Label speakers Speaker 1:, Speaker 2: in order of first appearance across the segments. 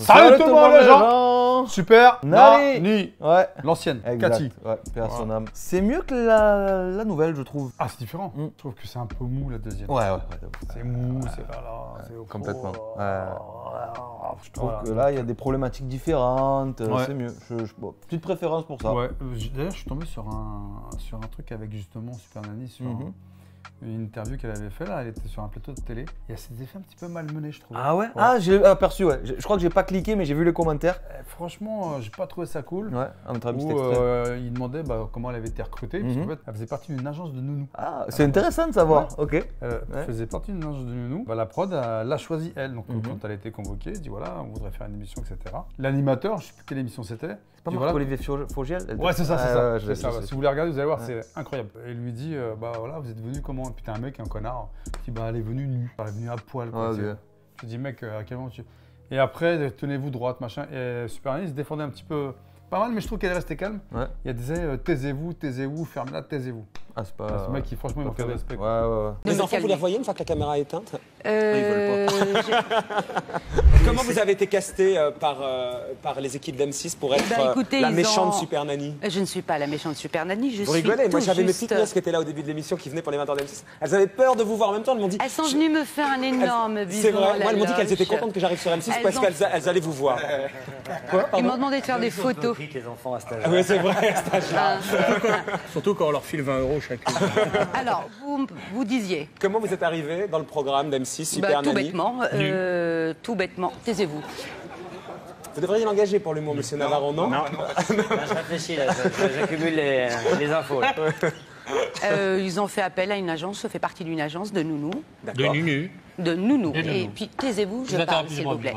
Speaker 1: Salut tout le monde les gens. Super
Speaker 2: Nani. Ouais.
Speaker 1: L'ancienne,
Speaker 2: Exact.
Speaker 1: Cathy.
Speaker 2: Ouais, paix à son âme. C'est mieux que la nouvelle, je trouve.
Speaker 1: Ah, c'est différent. Je trouve que c'est un peu mou la deuxième.
Speaker 2: Ouais.
Speaker 1: C'est mou, c'est là, c'est au fond.
Speaker 2: Complètement.
Speaker 1: Je
Speaker 2: trouve que là, il y a des problématiques différentes.
Speaker 1: Ouais.
Speaker 2: C'est mieux. Bon, petite préférence pour ça.
Speaker 1: Ouais. D'ailleurs, je suis tombé sur un truc avec justement Super Nani sur une interview qu'elle avait fait là. Elle était sur un plateau de télé. Il y a ces effets un petit peu malmenés, je trouve.
Speaker 2: Ah ouais. Ah, j'ai aperçu, ouais. Je crois que j'ai pas cliqué, mais j'ai vu les commentaires.
Speaker 1: Franchement, j'ai pas trouvé ça cool.
Speaker 2: Ouais, à notre avis,
Speaker 1: Où,
Speaker 2: c'était extrait.
Speaker 1: il demandait comment elle avait été recrutée. Parce qu'en fait, elle faisait partie d'une agence de nounous.
Speaker 2: Ah, c'est intéressant de savoir.
Speaker 1: Ouais.
Speaker 2: Ok.
Speaker 1: Elle faisait partie d'une agence de nounous. La prod l'a choisie elle. Donc quand elle a été convoquée, elle dit voilà, on voudrait faire une émission, etc. L'animateur, je sais plus quelle émission c'était.
Speaker 2: C'est pas Marc-Olivier Fogiel?
Speaker 1: Ouais, c'est ça, c'est ça.
Speaker 2: Ouais,
Speaker 1: Si vous voulez regarder, vous allez voir, c'est incroyable. Et il lui dit bah voilà, vous êtes venu comment? Putain, un mec, un connard. Il dit bah elle est venue nue. Elle est venue à poil. Quoi, je dis mec, à quel moment tu. Et après, tenez-vous droite, machin. Et Super Nani se défendait un petit peu. Pas mal, mais je trouve qu'elle est restée calme. Ouais. Il disait taisez-vous, fermez-la, taisez-vous.
Speaker 2: Ah, c'est pas.
Speaker 1: Ce mec qui, franchement, il manque de respect.
Speaker 2: Ouais.
Speaker 3: Les enfants, vous les revoyez une fois que la caméra est éteinte?
Speaker 4: Ils veulent
Speaker 3: pas. Comment vous avez été casté par les équipes d'M6 pour être la méchante Super Nani?
Speaker 4: Je ne suis pas la méchante Super Nani.
Speaker 3: Vous rigolez? Moi, j'avais mes petites nièces qui étaient là au début de l'émission, qui venaient pour les 20 ans d'M6. Elles avaient peur de vous voir en même temps. Elles m'ont dit.
Speaker 4: Elles sont venues me faire un énorme bisou.
Speaker 3: C'est vrai. Moi, elles m'ont dit qu'elles étaient contentes que j'arrive sur M6 parce qu'elles allaient vous voir.
Speaker 4: Ils m'ont demandé de faire des photos.
Speaker 5: Les enfants à cet âge.
Speaker 3: Oui, c'est vrai, à cet âge-là.
Speaker 5: Surtout quand on leur file 20 € chacune.
Speaker 4: Alors, vous disiez.
Speaker 3: Comment vous êtes arrivé dans le programme d'M6 Super Nani?
Speaker 4: Tout bêtement. Taisez-vous.
Speaker 3: Vous devriez l'engager pour l'humour, monsieur Navarro, non?
Speaker 5: Non. Je réfléchis, là, j'accumule les infos. Là.
Speaker 4: Ils ont fait appel à une agence, je fais partie d'une agence de nounous. De nounous. Et puis, taisez-vous, je parle, s'il vous plaît.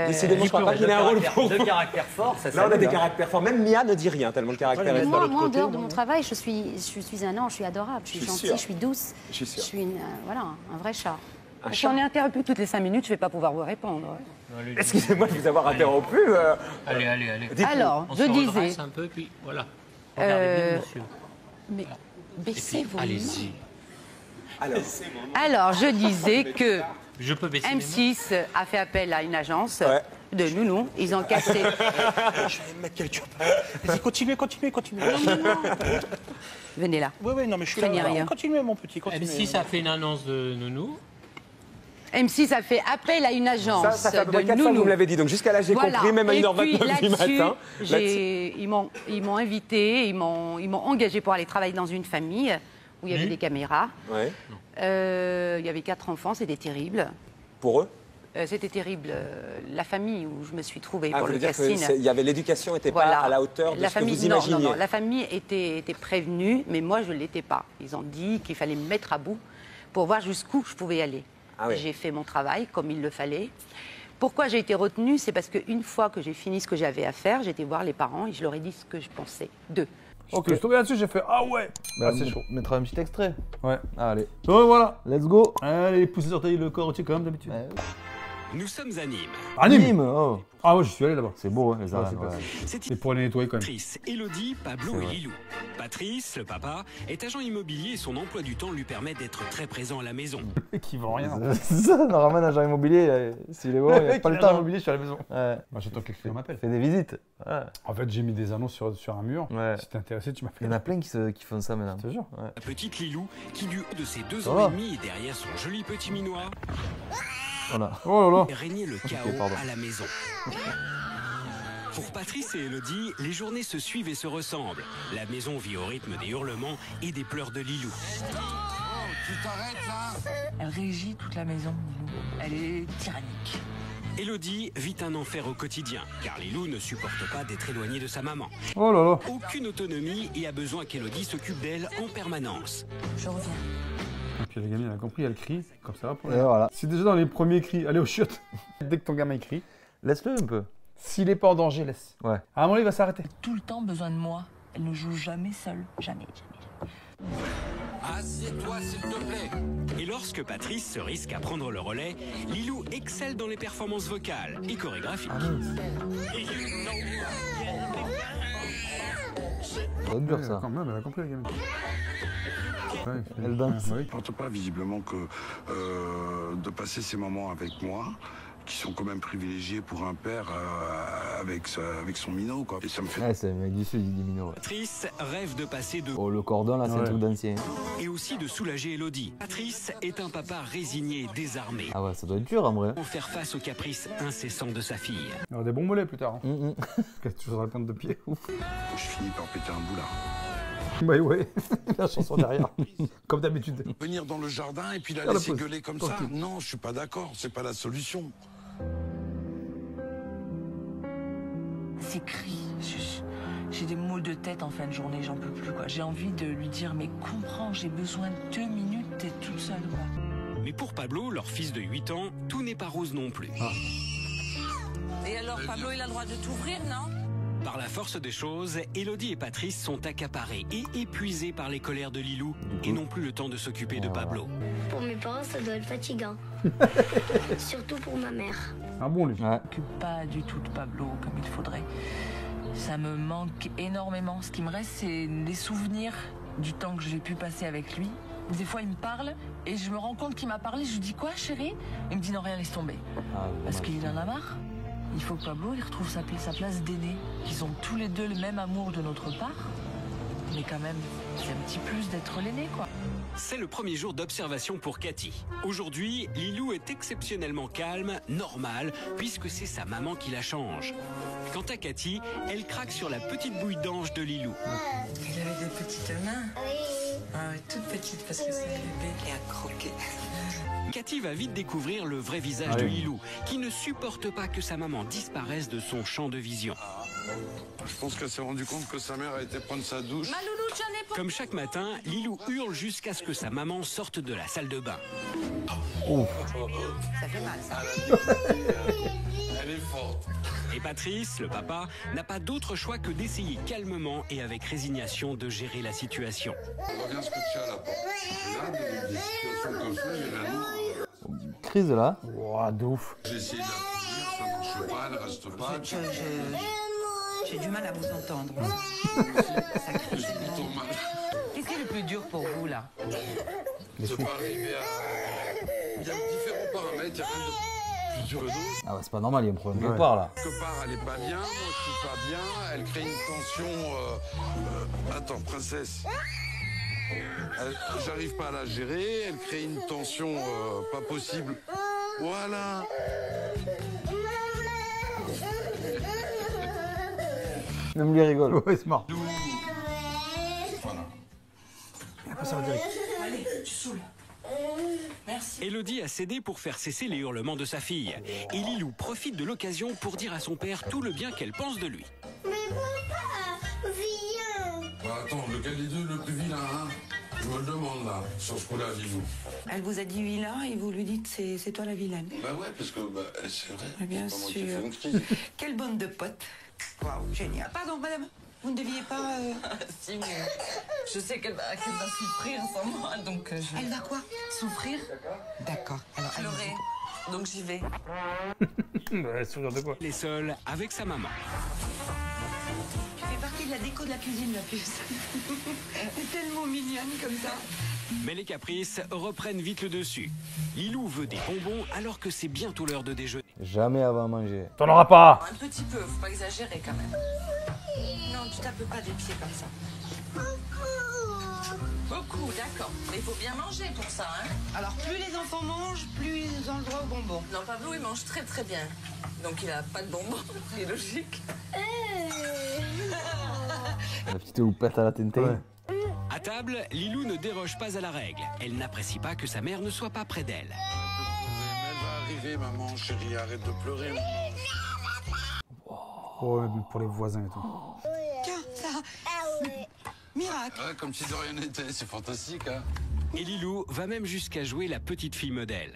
Speaker 3: Décidément, je crois pas qu'il ait un rôle pour
Speaker 5: deux caractères forts, ça.
Speaker 3: Là, on a des caractères forts. Même Mia ne dit rien, tellement le caractère est fort.
Speaker 6: Moi, en dehors de mon travail, je suis un ange, je suis adorable, je suis gentille, je suis douce. Je suis un vrai chat.
Speaker 4: Si on est interrompu toutes les 5 minutes, je ne vais pas pouvoir vous répondre.
Speaker 3: Excusez-moi de vous avoir interrompu.
Speaker 5: Allez.
Speaker 4: Alors, je disais.
Speaker 5: Un peu, puis voilà. Regardez bien, monsieur.
Speaker 4: Mais baissez-vous.
Speaker 5: Allez-y.
Speaker 4: Alors, je disais que
Speaker 5: je peux baisser
Speaker 4: M6 a fait appel à une agence de nounous. Ils ont cassé.
Speaker 7: Je vais me mettre quel job. Vas-y, continuez.
Speaker 4: Non. Venez là.
Speaker 7: Oui, non, mais je suis là.
Speaker 4: Rien.
Speaker 7: Continuez, mon petit.
Speaker 5: M6 a fait une annonce de nounous.
Speaker 4: M6 a fait appel à une agence
Speaker 3: ça fait à peu près
Speaker 4: de
Speaker 3: 4 fois que
Speaker 4: nounous.
Speaker 3: vous me l'avez dit, donc jusqu'à là j'ai compris, même à 1h29 du matin.
Speaker 4: Ils m'ont invité, ils m'ont engagé pour aller travailler dans une famille où il y avait des caméras.
Speaker 3: Ouais.
Speaker 4: Il y avait 4 enfants, c'était terrible.
Speaker 3: Pour eux?
Speaker 4: C'était terrible. La famille où je me suis trouvée pour le
Speaker 3: dire
Speaker 4: casting.
Speaker 3: Il y avait l'éducation n'était pas à la hauteur de ce que vous imaginiez.
Speaker 4: Non, la famille était prévenue, mais moi je ne l'étais pas. Ils ont dit qu'il fallait me mettre à bout pour voir jusqu'où je pouvais aller.
Speaker 3: Ah oui.
Speaker 4: J'ai fait mon travail comme il le fallait. Pourquoi j'ai été retenue? C'est parce qu'une fois que j'ai fini ce que j'avais à faire, j'étais voir les parents et je leur ai dit ce que je pensais d'eux.
Speaker 1: Ok, je suis tombé là-dessus, j'ai fait ah ouais.
Speaker 2: C'est chaud. On mettra un petit extrait.
Speaker 1: Ouais.
Speaker 2: Allez.
Speaker 1: Donc voilà.
Speaker 2: Let's go.
Speaker 1: Allez, poussez sur le corps, comme d'habitude.
Speaker 8: Nous sommes à Nîmes.
Speaker 1: Nîmes.
Speaker 2: Oh.
Speaker 1: Ah ouais, je suis allé là-bas.
Speaker 2: C'est beau, hein, les arènes.
Speaker 1: C'est pour aller nettoyer quand même.
Speaker 8: Patrice, Elodie, Pablo et Lilou. Patrice, le papa, est agent immobilier et son emploi du temps lui permet d'être très présent à la maison.
Speaker 1: Qui vend rien.
Speaker 2: C'est ça, normalement, un agent immobilier, s'il est bon, il n'a pas le temps.
Speaker 1: Immobilier, je suis à la maison.
Speaker 2: Ouais.
Speaker 1: Bah, j'attends que le client m'appelle.
Speaker 2: Fais des visites. Ouais.
Speaker 1: En fait, j'ai mis des annonces sur un mur.
Speaker 2: Ouais.
Speaker 1: Si t'es intéressé, tu m'appelles.
Speaker 2: Il y en a plein qui font ça maintenant.
Speaker 1: Je te jure.
Speaker 2: Ouais.
Speaker 8: La petite Lilou, qui du haut de ses 2 ans et demi et derrière son joli petit minois,
Speaker 2: Voilà.
Speaker 1: Oh là là.
Speaker 8: régnait le chaos à la maison. Pour Patrice et Elodie, les journées se suivent et se ressemblent. La maison vit au rythme des hurlements et des pleurs de Lilou.
Speaker 9: Tu t'arrêtes là? Elle régit toute la maison, Lilou. Elle est tyrannique.
Speaker 8: Elodie vit un enfer au quotidien, car Lilou ne supporte pas d'être éloignée de sa maman.
Speaker 1: Oh là là.
Speaker 8: Aucune autonomie et a besoin qu'Elodie s'occupe d'elle en permanence.
Speaker 9: Je reviens.
Speaker 1: Et puis la gamine, elle a compris, elle crie, comme ça va pour
Speaker 2: Et voilà.
Speaker 1: Si déjà dans les premiers cris, allez au chiottes. Dès que ton gamin crie,
Speaker 2: laisse-le un peu.
Speaker 1: S'il n'est pas en danger, laisse.
Speaker 2: Ouais.
Speaker 1: À un moment, il va s'arrêter.
Speaker 9: Tout le temps besoin de moi. Elle ne joue jamais seule. Jamais.
Speaker 8: Assieds-toi, s'il te plaît. Et lorsque Patrice se risque à prendre le relais, Lilou excelle dans les performances vocales et chorégraphiques.
Speaker 2: Ça dur, ça.
Speaker 1: Quand même, elle a compris la gamine.
Speaker 2: Elle danse.
Speaker 1: Oui.
Speaker 10: Je ne porte pas visiblement que de passer ces moments avec moi qui sont quand même privilégiés pour un père avec son minot, quoi. Et ça me fait...
Speaker 2: Ouais, c'est un mec du sud, il dit minot. Ouais.
Speaker 8: Patrice rêve de passer de...
Speaker 2: Oh, le cordon, là, c'est un truc d'ancien.
Speaker 8: Et aussi de soulager Elodie. Patrice est un papa résigné et désarmé.
Speaker 2: Ah ouais, ça doit être dur, en vrai.
Speaker 8: Pour faire face aux caprices incessants de sa fille.
Speaker 1: Il y aura des bons mollets plus tard. Hein. Toujours la pointe de pied. Ouf.
Speaker 10: Je finis par péter un boulard.
Speaker 1: Bah ouais, la chanson derrière, comme d'habitude.
Speaker 10: Venir dans le jardin et puis la laisser gueuler comme ça, non, je suis pas d'accord, c'est pas la solution.
Speaker 9: Ces cris, j'ai des maux de tête en fin de journée, j'en peux plus, quoi. J'ai envie de lui dire, mais comprends, j'ai besoin de 2 minutes, t'es toute seule, quoi.
Speaker 8: Mais pour Pablo, leur fils de 8 ans, tout n'est pas rose non plus.
Speaker 9: Et alors, Pablo, il a le droit de t'ouvrir, non?
Speaker 8: Par la force des choses, Elodie et Patrice sont accaparés et épuisés par les colères de Lilou et n'ont plus le temps de s'occuper de Pablo.
Speaker 11: Pour mes parents, ça doit être fatigant. Surtout pour ma mère.
Speaker 1: Un bon lui.
Speaker 9: Je m'occupe pas du tout de Pablo comme il faudrait. Ça me manque énormément. Ce qui me reste, c'est les souvenirs du temps que j'ai pu passer avec lui. Des fois, il me parle et je me rends compte qu'il m'a parlé. Je lui dis quoi, chérie? Il me dit non, rien, laisse tomber. Parce qu'il en a marre. Il faut que Pablo il retrouve sa place d'aîné. Qu'ils ont tous les deux le même amour de notre part. Mais quand même, c'est un petit plus d'être l'aîné, quoi.
Speaker 8: C'est le premier jour d'observation pour Cathy. Aujourd'hui, Lilou est exceptionnellement calme, normal, puisque c'est sa maman qui la change. Quant à Cathy, elle craque sur la petite bouille d'ange de Lilou.
Speaker 9: Il avait des petites mains. Ah oui, toutes petites parce que c'est un bébé qui a croqué.
Speaker 8: Cathy va vite découvrir le vrai visage de Lilou, qui ne supporte pas que sa maman disparaisse de son champ de vision.
Speaker 10: Je pense qu'elle s'est rendue compte que sa mère a été prendre sa douche.
Speaker 8: Comme chaque matin, Lilou hurle jusqu'à ce que sa maman sorte de la salle de bain.
Speaker 4: Ça fait mal, ça.
Speaker 10: Elle est forte.
Speaker 8: Et Patrice, le papa, n'a pas d'autre choix que d'essayer calmement et avec résignation de gérer la situation.
Speaker 10: On va bien se coucher à la porte. Là, des situations comme ça, généralement...
Speaker 2: Crise là.
Speaker 1: Ouah, de ouf.
Speaker 10: J'ai essayé de la tenir, ça marche pas, elle reste pas.
Speaker 4: J'ai du mal à vous entendre. Ça crie. Qu'est-ce qui est le plus dur pour vous, là?
Speaker 10: C'est pas arrivé à... Il y a différents paramètres, il y a rien de plus dur que d'autres.
Speaker 2: Ah ouais, c'est pas normal, il y a un problème quelque part là.
Speaker 10: Quelque part, elle est pas bien, moi je suis pas bien, elle crée une tension... Attends, princesse. J'arrive pas à la gérer, elle crée une tension pas possible. Voilà.
Speaker 2: Même lui rigole.
Speaker 1: Ouais, c'est marrant.
Speaker 10: Voilà.
Speaker 1: Et après, ça va direct.
Speaker 9: Allez, tu saoules. Merci.
Speaker 8: Elodie a cédé pour faire cesser les hurlements de sa fille. Et Lilou profite de l'occasion pour dire à son père tout le bien qu'elle pense de lui.
Speaker 11: Mais papa, viens.
Speaker 10: Bah, attends, lequel des deux le plus vilain, hein? Je me le demande là, sur ce coup-là, Lilou.
Speaker 4: Elle vous a dit vilain et vous lui dites c'est toi la vilaine.
Speaker 10: Bah ouais, parce que c'est vrai.
Speaker 4: Mais bien
Speaker 10: c'est pas moi qui
Speaker 4: sûr.
Speaker 10: fais une crise.
Speaker 4: Quelle bande de potes. Waouh, génial. Pardon, madame, vous ne deviez pas...
Speaker 9: Si, mais je sais qu'elle va souffrir sans moi, donc je...
Speaker 4: Elle va quoi?
Speaker 9: Souffrir?
Speaker 4: D'accord. Alors,
Speaker 9: Pleurer. Donc j'y vais.
Speaker 1: Ouais, sourire de quoi?
Speaker 8: Elle est seule avec sa maman.
Speaker 4: tu fais partie de la déco de la cuisine, la puce. T'es tellement mignonne comme ça.
Speaker 8: Mais les caprices reprennent vite le dessus. Lilou veut des bonbons alors que c'est bientôt l'heure de déjeuner.
Speaker 2: Jamais avant manger.
Speaker 1: T'en auras pas.
Speaker 9: Un petit peu, faut pas exagérer quand même.
Speaker 4: Non, tu tapes pas des pieds comme ça.
Speaker 9: Beaucoup, d'accord. Mais il faut bien manger pour ça, hein.
Speaker 4: Alors, plus les enfants mangent, plus ils ont le droit aux bonbons.
Speaker 9: Non, Pablo, il mange très très bien. Donc il a pas de bonbons, c'est logique.
Speaker 2: La petite houppette à la Tintin.
Speaker 8: À table, Lilou ne déroge pas à la règle. Elle n'apprécie pas que sa mère ne soit pas près d'elle.
Speaker 10: Elle va arriver, maman, chérie, arrête de pleurer, maman.
Speaker 1: Oh, pour les voisins et tout.
Speaker 4: Tiens, ça... Miracle.
Speaker 10: Ouais, comme si de rien n'était, c'est fantastique, hein.
Speaker 8: Et Lilou va même jusqu'à jouer la petite fille modèle.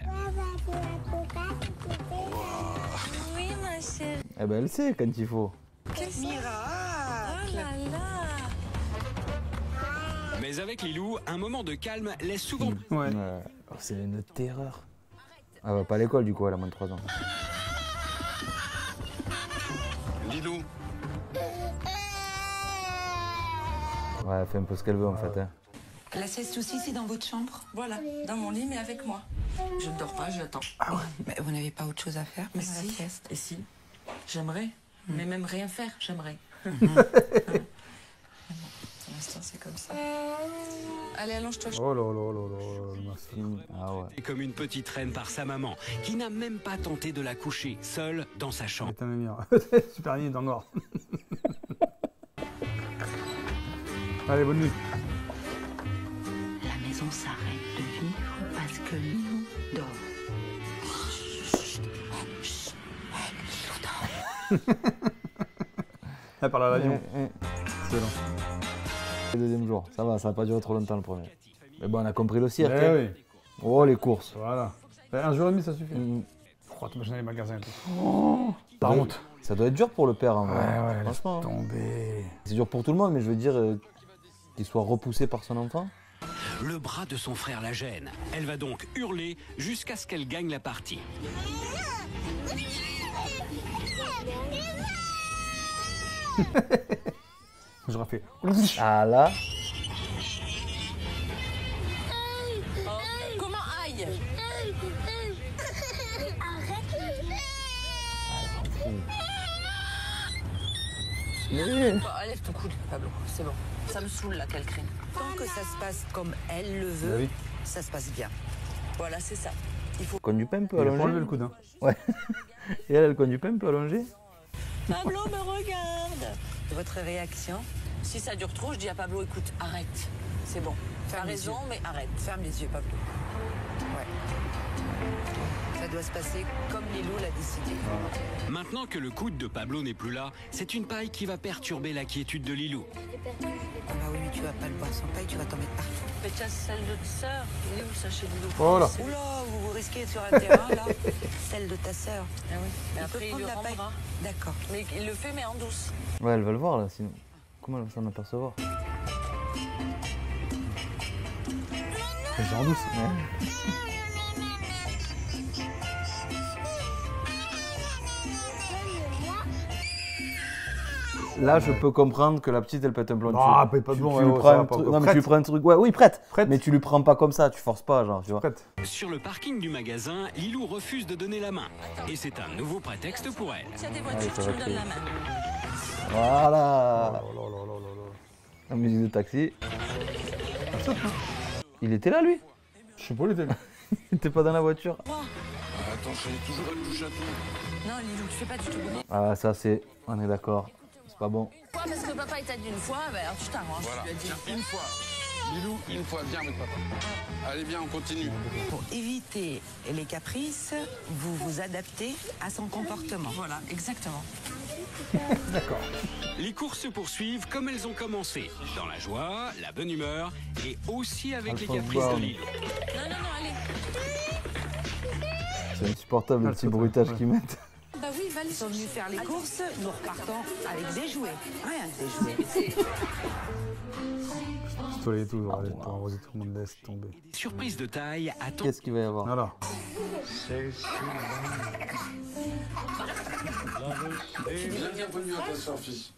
Speaker 11: Oui, ma chérie.
Speaker 2: Eh ben elle sait quand il faut.
Speaker 4: Quel miracle.
Speaker 11: Oh là là.
Speaker 8: Mais avec Lilou, un moment de calme laisse souvent...
Speaker 1: Ouais.
Speaker 2: Oh, c'est une terreur. Elle va pas à l'école du coup, elle a moins de 3 ans.
Speaker 10: Lilou.
Speaker 2: Ouais, elle fait un peu ce qu'elle veut en fait. Hein.
Speaker 4: La sieste aussi, c'est dans votre chambre?
Speaker 9: Voilà, dans mon lit, mais avec moi. Je ne dors pas, j'attends.
Speaker 4: Ah ouais. Mais vous n'avez pas autre chose à faire
Speaker 9: Mais si, et si. J'aimerais. Mais même rien faire, j'aimerais. Pour l'instant, c'est comme ça. Allez, allonge-toi.
Speaker 1: Oh là là là là.
Speaker 2: Ah ouais.
Speaker 8: Et comme une petite reine par sa maman, qui n'a même pas tenté de la coucher, seule dans sa chambre.
Speaker 1: Putain, mais super ligne dans le noir. Allez, bonne nuit.
Speaker 4: La maison s'arrête de vivre parce que Lilou dort.
Speaker 1: Elle parle à l'avion. Excellent.
Speaker 2: Le deuxième jour, ça va pas durer trop longtemps le premier. Mais bon, on a compris le cirque.
Speaker 1: Oui.
Speaker 2: Oh, les courses.
Speaker 1: Voilà. Un jour et demi, ça suffit. Oh, t'imagines les magasins et tout. Oh, par honte.
Speaker 2: Ça doit être dur pour le père, en vrai.
Speaker 1: Ouais,
Speaker 2: franchement.
Speaker 1: Tomber.
Speaker 2: C'est dur pour tout le monde, mais je veux dire qu'il soit repoussé par son enfant.
Speaker 8: Le bras de son frère la gêne. Elle va donc hurler jusqu'à ce qu'elle gagne la partie.
Speaker 1: J'aurais fait.
Speaker 2: Ah là.
Speaker 9: Comment aille? Lève ton coude, Pablo, c'est bon. Ça me saoule là qu'elle crie.
Speaker 4: Tant que ça se passe comme elle le veut, ça se passe bien.
Speaker 9: Voilà, c'est ça.
Speaker 2: Il faut qu'on du pain un peu
Speaker 1: Il
Speaker 2: allongé.
Speaker 1: faut enlever le coude. Hein.
Speaker 2: Ouais. Et elle cogne du pain un peu allongé.
Speaker 9: Pablo me regarde.
Speaker 4: Votre réaction?
Speaker 9: Si ça dure trop, je dis à Pablo, écoute, arrête. C'est bon. T'as raison, mais arrête.
Speaker 4: Ferme les yeux, Pablo. Ouais. Ça doit se passer comme Lilou l'a décidé.
Speaker 8: Maintenant que le coude de Pablo n'est plus là, c'est une paille qui va perturber la quiétude de Lilou.
Speaker 4: Ah bah oui, mais tu vas pas le boire sans paille, tu vas t'en mettre partout.
Speaker 9: Mais tiens, celle de ta sœur, elle est où ça chez Lilou?
Speaker 1: Voilà.
Speaker 4: Oula, vous risquez sur un terrain là. Celle de ta sœur.
Speaker 9: Ah oui. Mais après, il
Speaker 4: prendre
Speaker 9: le
Speaker 4: la paille.
Speaker 9: rendra.
Speaker 4: D'accord.
Speaker 9: Mais il le fait, mais en douce.
Speaker 2: Ouais, elle va le voir là, sinon. Comment elle va s'en apercevoir?
Speaker 1: C'est en douce.
Speaker 2: Ouais. Là, je peux comprendre que la petite, elle pète un plomb.
Speaker 1: Ah, pète pas de plomb.
Speaker 2: Tu lui prends un truc. Non, mais tu lui prends un truc. Ouais, oui, prête. Mais tu lui prends pas comme ça, tu forces pas, genre, tu vois.
Speaker 1: Prête.
Speaker 8: Sur le parking du magasin, Lilou refuse de donner la main. Et c'est un nouveau prétexte pour elle.
Speaker 9: S'il y a des voitures, tu me donnes la main.
Speaker 2: Voilà. La musique de taxi. Il était là, lui?
Speaker 1: Je sais pas, il était là.
Speaker 2: Il était pas dans la voiture.
Speaker 10: Attends, j'ai toujours elle touche à tout.
Speaker 9: Non, Lilou, tu fais pas du tout bruit.
Speaker 2: Ah, ça, c'est. On est d'accord. C'est pas bon.
Speaker 9: Parce que papa il t'a dit une fois, ben alors tu t'arranges.
Speaker 10: Voilà,
Speaker 9: Tu lui as dit.
Speaker 10: tiens, une fois. Lilou, une fois, viens avec papa. Allez, viens, on continue.
Speaker 4: Pour éviter les caprices, vous vous adaptez à son comportement.
Speaker 9: Voilà, exactement.
Speaker 1: D'accord.
Speaker 8: Les courses se poursuivent comme elles ont commencé. Dans la joie, la bonne humeur et aussi avec les caprices de Lilou.
Speaker 9: Non, allez.
Speaker 2: C'est insupportable le petit bruitage qu'ils mettent.
Speaker 9: Bah oui, Val,
Speaker 4: Ils sont venus faire les courses, nous repartons avec des jouets. Rien que des jouets.
Speaker 1: Pistolet et tout, pour arroser tout le monde, laisse tomber.
Speaker 8: Surprise de taille, attends.
Speaker 2: Qu'est-ce qu'il va y avoir?
Speaker 1: Voilà.
Speaker 10: Bienvenue à ta soeur, fils.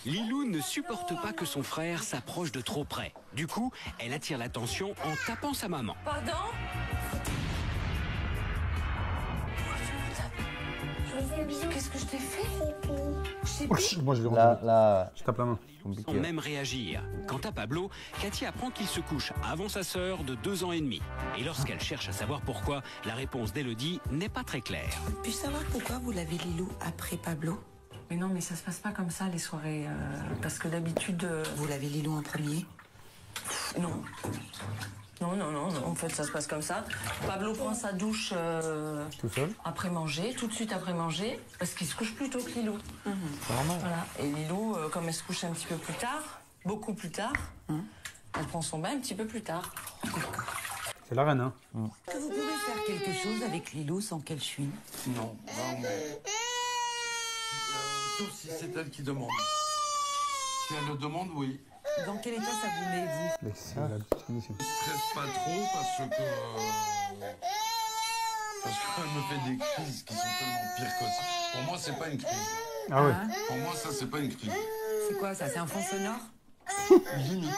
Speaker 8: Lilou ne supporte pas que son frère s'approche de trop près. Du coup, elle attire l'attention en tapant sa maman.
Speaker 9: Pardon? Qu'est-ce que je t'ai fait?
Speaker 1: Moi, je l'ai rendu.
Speaker 2: Là,
Speaker 1: je tape la main.
Speaker 8: Sans même réagir. Quant à Pablo, Cathy apprend qu'il se couche avant sa sœur de 2 ans et demi. Et lorsqu'elle cherche à savoir pourquoi, la réponse d'Élodie n'est pas très claire.
Speaker 4: Puis-je savoir pourquoi vous l'avez Lilou après Pablo?
Speaker 9: Mais non, mais ça se passe pas comme ça les soirées. Parce que d'habitude.
Speaker 4: Vous l'avez Lilou en premier?
Speaker 9: Non. Non. En fait, ça se passe comme ça. Pablo prend sa douche
Speaker 1: tout seul
Speaker 9: après manger, tout de suite après manger, parce qu'il se couche plus tôt que Lilou.
Speaker 2: Normal.
Speaker 9: Voilà. Et Lilou, comme elle se couche un petit peu plus tard, beaucoup plus tard, elle prend son bain un petit peu plus tard.
Speaker 1: C'est la reine, hein.
Speaker 4: Que vous pouvez faire quelque chose avec Lilou sans qu'elle chouine?
Speaker 10: Non, vraiment. Sauf si c'est elle qui demande. Si elle le demande, oui.
Speaker 4: Dans quel état ça vous met, vous?
Speaker 10: Ne stresse pas trop parce qu'elle me fait des crises qui sont tellement pires que ça. Pour moi, c'est pas une crise.
Speaker 1: Ah ouais.
Speaker 10: Pour moi, ça, c'est pas une crise.
Speaker 4: C'est quoi ça? C'est un fond sonore?
Speaker 10: Limite.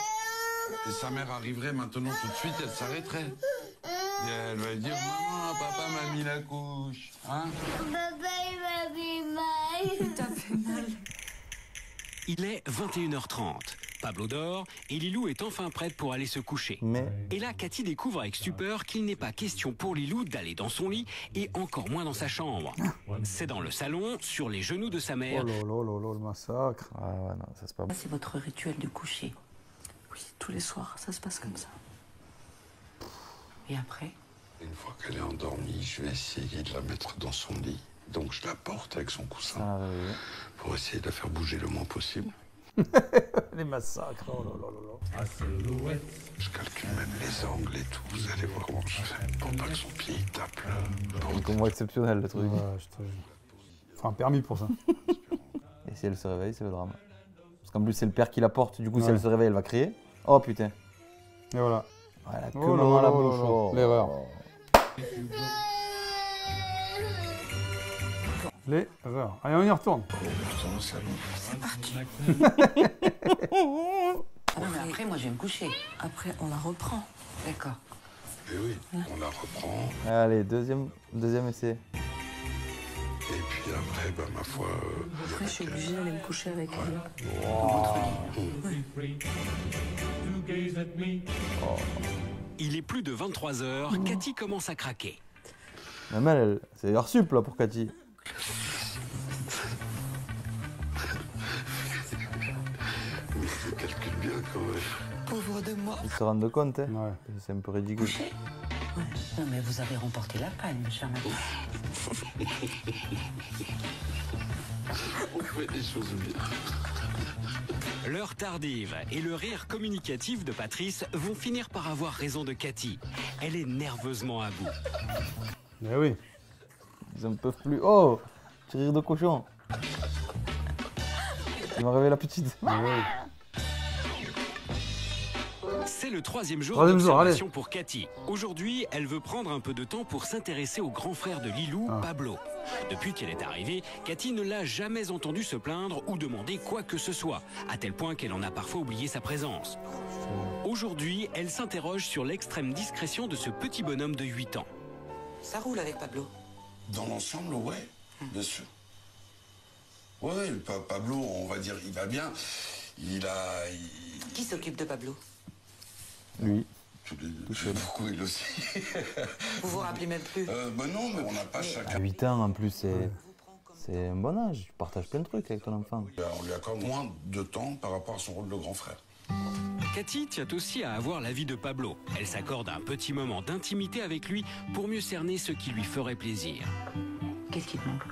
Speaker 10: Et sa mère arriverait maintenant tout de suite, elle s'arrêterait. Et elle va dire, maman, papa m'a mis la couche. Hein?
Speaker 11: Papa, il m'a mis mal.
Speaker 9: T'as fait mal.
Speaker 8: Il est 21h30. Pablo dort et Lilou est enfin prête pour aller se coucher.
Speaker 2: Mais...
Speaker 8: Et là, Cathy découvre avec stupeur qu'il n'est pas question pour Lilou d'aller dans son lit et encore moins dans sa chambre. C'est dans le salon, sur les genoux de sa mère.
Speaker 1: Oh là là là là, le massacre.
Speaker 2: Ah ouais, non, ça c'est pas bon.
Speaker 4: C'est votre rituel de coucher.
Speaker 9: Oui, tous les soirs, ça se passe comme ça.
Speaker 4: Et après?
Speaker 10: Une fois qu'elle est endormie, je vais essayer de la mettre dans son lit. Donc je la porte avec son coussin pour essayer de la faire bouger le moins possible.
Speaker 1: Les massacres, oh là là là là.
Speaker 10: Je calcule même les angles et tout, vous allez voir comment je fais pour pas que son pied il tape là.
Speaker 2: Un combat exceptionnel le truc.
Speaker 1: Ouais, je te jure. Faut un permis pour ça.
Speaker 2: Et si elle se réveille, c'est le drame. Parce qu'en plus c'est le père qui la porte, du coup si elle se réveille, elle va crier. Oh putain.
Speaker 1: Et voilà.
Speaker 2: Voilà, que
Speaker 1: Oh là
Speaker 2: maman
Speaker 1: là
Speaker 2: la
Speaker 1: là
Speaker 2: bouche.
Speaker 1: là.
Speaker 2: Oh.
Speaker 1: L'erreur. L'erreur. Allez, on y retourne.
Speaker 9: C'est parti.
Speaker 4: Ah non, mais après, moi, je vais me coucher.
Speaker 9: Après, on la reprend.
Speaker 4: D'accord.
Speaker 10: Et oui, on la reprend.
Speaker 2: Allez, deuxième essai.
Speaker 10: Et puis après, bah, ma foi...
Speaker 9: Après, je suis obligée d'aller me coucher avec elle.
Speaker 8: Il est plus de 23h, Cathy commence à craquer.
Speaker 2: Même elle, c'est hors sup là pour Cathy.
Speaker 10: Mais je calcule bien quand même.
Speaker 9: Pauvre de moi.
Speaker 2: Ils se rendent compte, hein.
Speaker 1: Ouais.
Speaker 2: C'est un peu ridicule.
Speaker 4: Non, mais vous avez remporté la palme, cher Marie.
Speaker 10: On fait des choses bien.
Speaker 8: L'heure tardive et le rire communicatif de Patrice vont finir par avoir raison de Cathy. Elle est nerveusement à bout.
Speaker 1: Mais oui.
Speaker 2: Ils en peuvent plus. Oh, petit rire de cochon. Il m'a réveillé la petite.
Speaker 1: Mais oui.
Speaker 8: C'est le troisième jour
Speaker 1: Troisième jour,
Speaker 8: d'observation pour Cathy. Aujourd'hui, elle veut prendre un peu de temps pour s'intéresser au grand frère de Lilou, Pablo. Depuis qu'elle est arrivée, Cathy ne l'a jamais entendu se plaindre ou demander quoi que ce soit, à tel point qu'elle en a parfois oublié sa présence. Aujourd'hui, elle s'interroge sur l'extrême discrétion de ce petit bonhomme de 8 ans.
Speaker 4: Ça roule avec Pablo?
Speaker 10: Dans l'ensemble, ouais, bien sûr. Ouais, Pablo, on va dire, il va bien.
Speaker 4: Qui s'occupe de Pablo?
Speaker 2: Lui.
Speaker 10: Pourquoi il aussi?
Speaker 4: Vous vous rappelez même plus?
Speaker 10: Bah non, mais on n'a pas chacun.
Speaker 2: À 8 ans en plus, c'est un bon âge. Tu partages plein de trucs avec ton enfant.
Speaker 10: On lui accorde moins de temps par rapport à son rôle de grand frère.
Speaker 8: Cathy tient aussi à avoir l'avis de Pablo. Elle s'accorde un petit moment d'intimité avec lui pour mieux cerner ce qui lui ferait plaisir.
Speaker 4: Qu'est-ce qui te manque?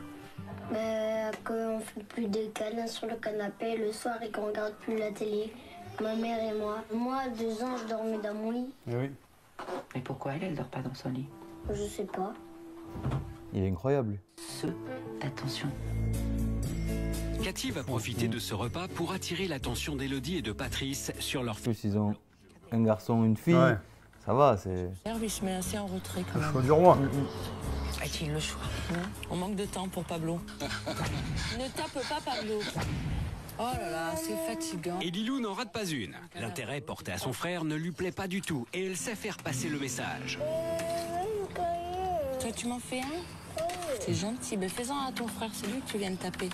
Speaker 11: Qu'on fait plus de câlins sur le canapé le soir et qu'on regarde plus la télé. Ma mère et moi. Moi, à 2 ans, je dormais dans mon lit.
Speaker 1: Mais oui.
Speaker 4: Mais pourquoi elle dort pas dans son lit?
Speaker 11: Je sais pas.
Speaker 2: Il est incroyable.
Speaker 4: Attention.
Speaker 8: Cathy va profiter de ce repas pour attirer l'attention d'Élodie et de Patrice sur leur
Speaker 2: En plus, ils ont un garçon, une fille. Ouais. Ça va, c'est...
Speaker 9: Hervé, je mets assez en retrait quand même.
Speaker 1: Le choix du roi.
Speaker 4: A-t-il le choix?
Speaker 9: On manque de temps pour Pablo. Ne tape pas Pablo. Oh là là, c'est fatigant.
Speaker 8: Et Lilou n'en rate pas une. L'intérêt porté à son frère ne lui plaît pas du tout et elle sait faire passer le message.
Speaker 9: Toi, tu m'en fais un? C'est gentil, mais fais-en à ton frère, c'est lui que tu viens de taper.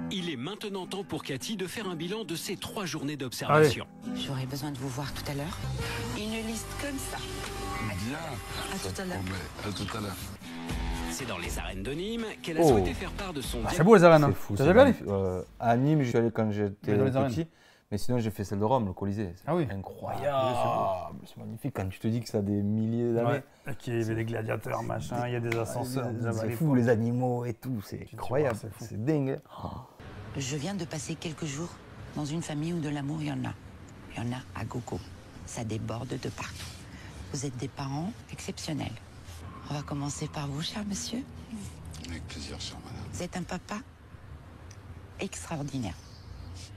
Speaker 8: Il est maintenant temps pour Cathy de faire un bilan de ses 3 journées d'observation.
Speaker 4: J'aurai besoin de vous voir tout à l'heure. Une liste comme ça.
Speaker 10: Bien.
Speaker 9: À tout à l'heure.
Speaker 10: À tout à l'heure.
Speaker 8: C'est dans les arènes de Nîmes qu'elle a souhaité faire part de son...
Speaker 1: C'est beau les arènes.
Speaker 2: C'est fou.
Speaker 1: T'as déjà allé?
Speaker 2: À Nîmes, je suis allé quand j'étais
Speaker 1: dans les
Speaker 2: petit.
Speaker 1: arènes.
Speaker 2: Mais sinon, j'ai fait celle de Rome, le Colisée.
Speaker 1: Ah oui.
Speaker 2: Incroyable. C'est magnifique quand tu te dis que ça a des milliers d'années.
Speaker 1: Ouais. Qu'il y avait des gladiateurs, machin, il y a des ascenseurs.
Speaker 2: C'est fou, les animaux et tout. C'est incroyable. C'est dingue.
Speaker 4: Je viens de passer quelques jours dans une famille où de l'amour, il y en a. Il y en a à gogo. Ça déborde de partout. Vous êtes des parents exceptionnels. On va commencer par vous, cher monsieur.
Speaker 10: Avec plaisir, chère madame.
Speaker 4: Vous êtes un papa extraordinaire.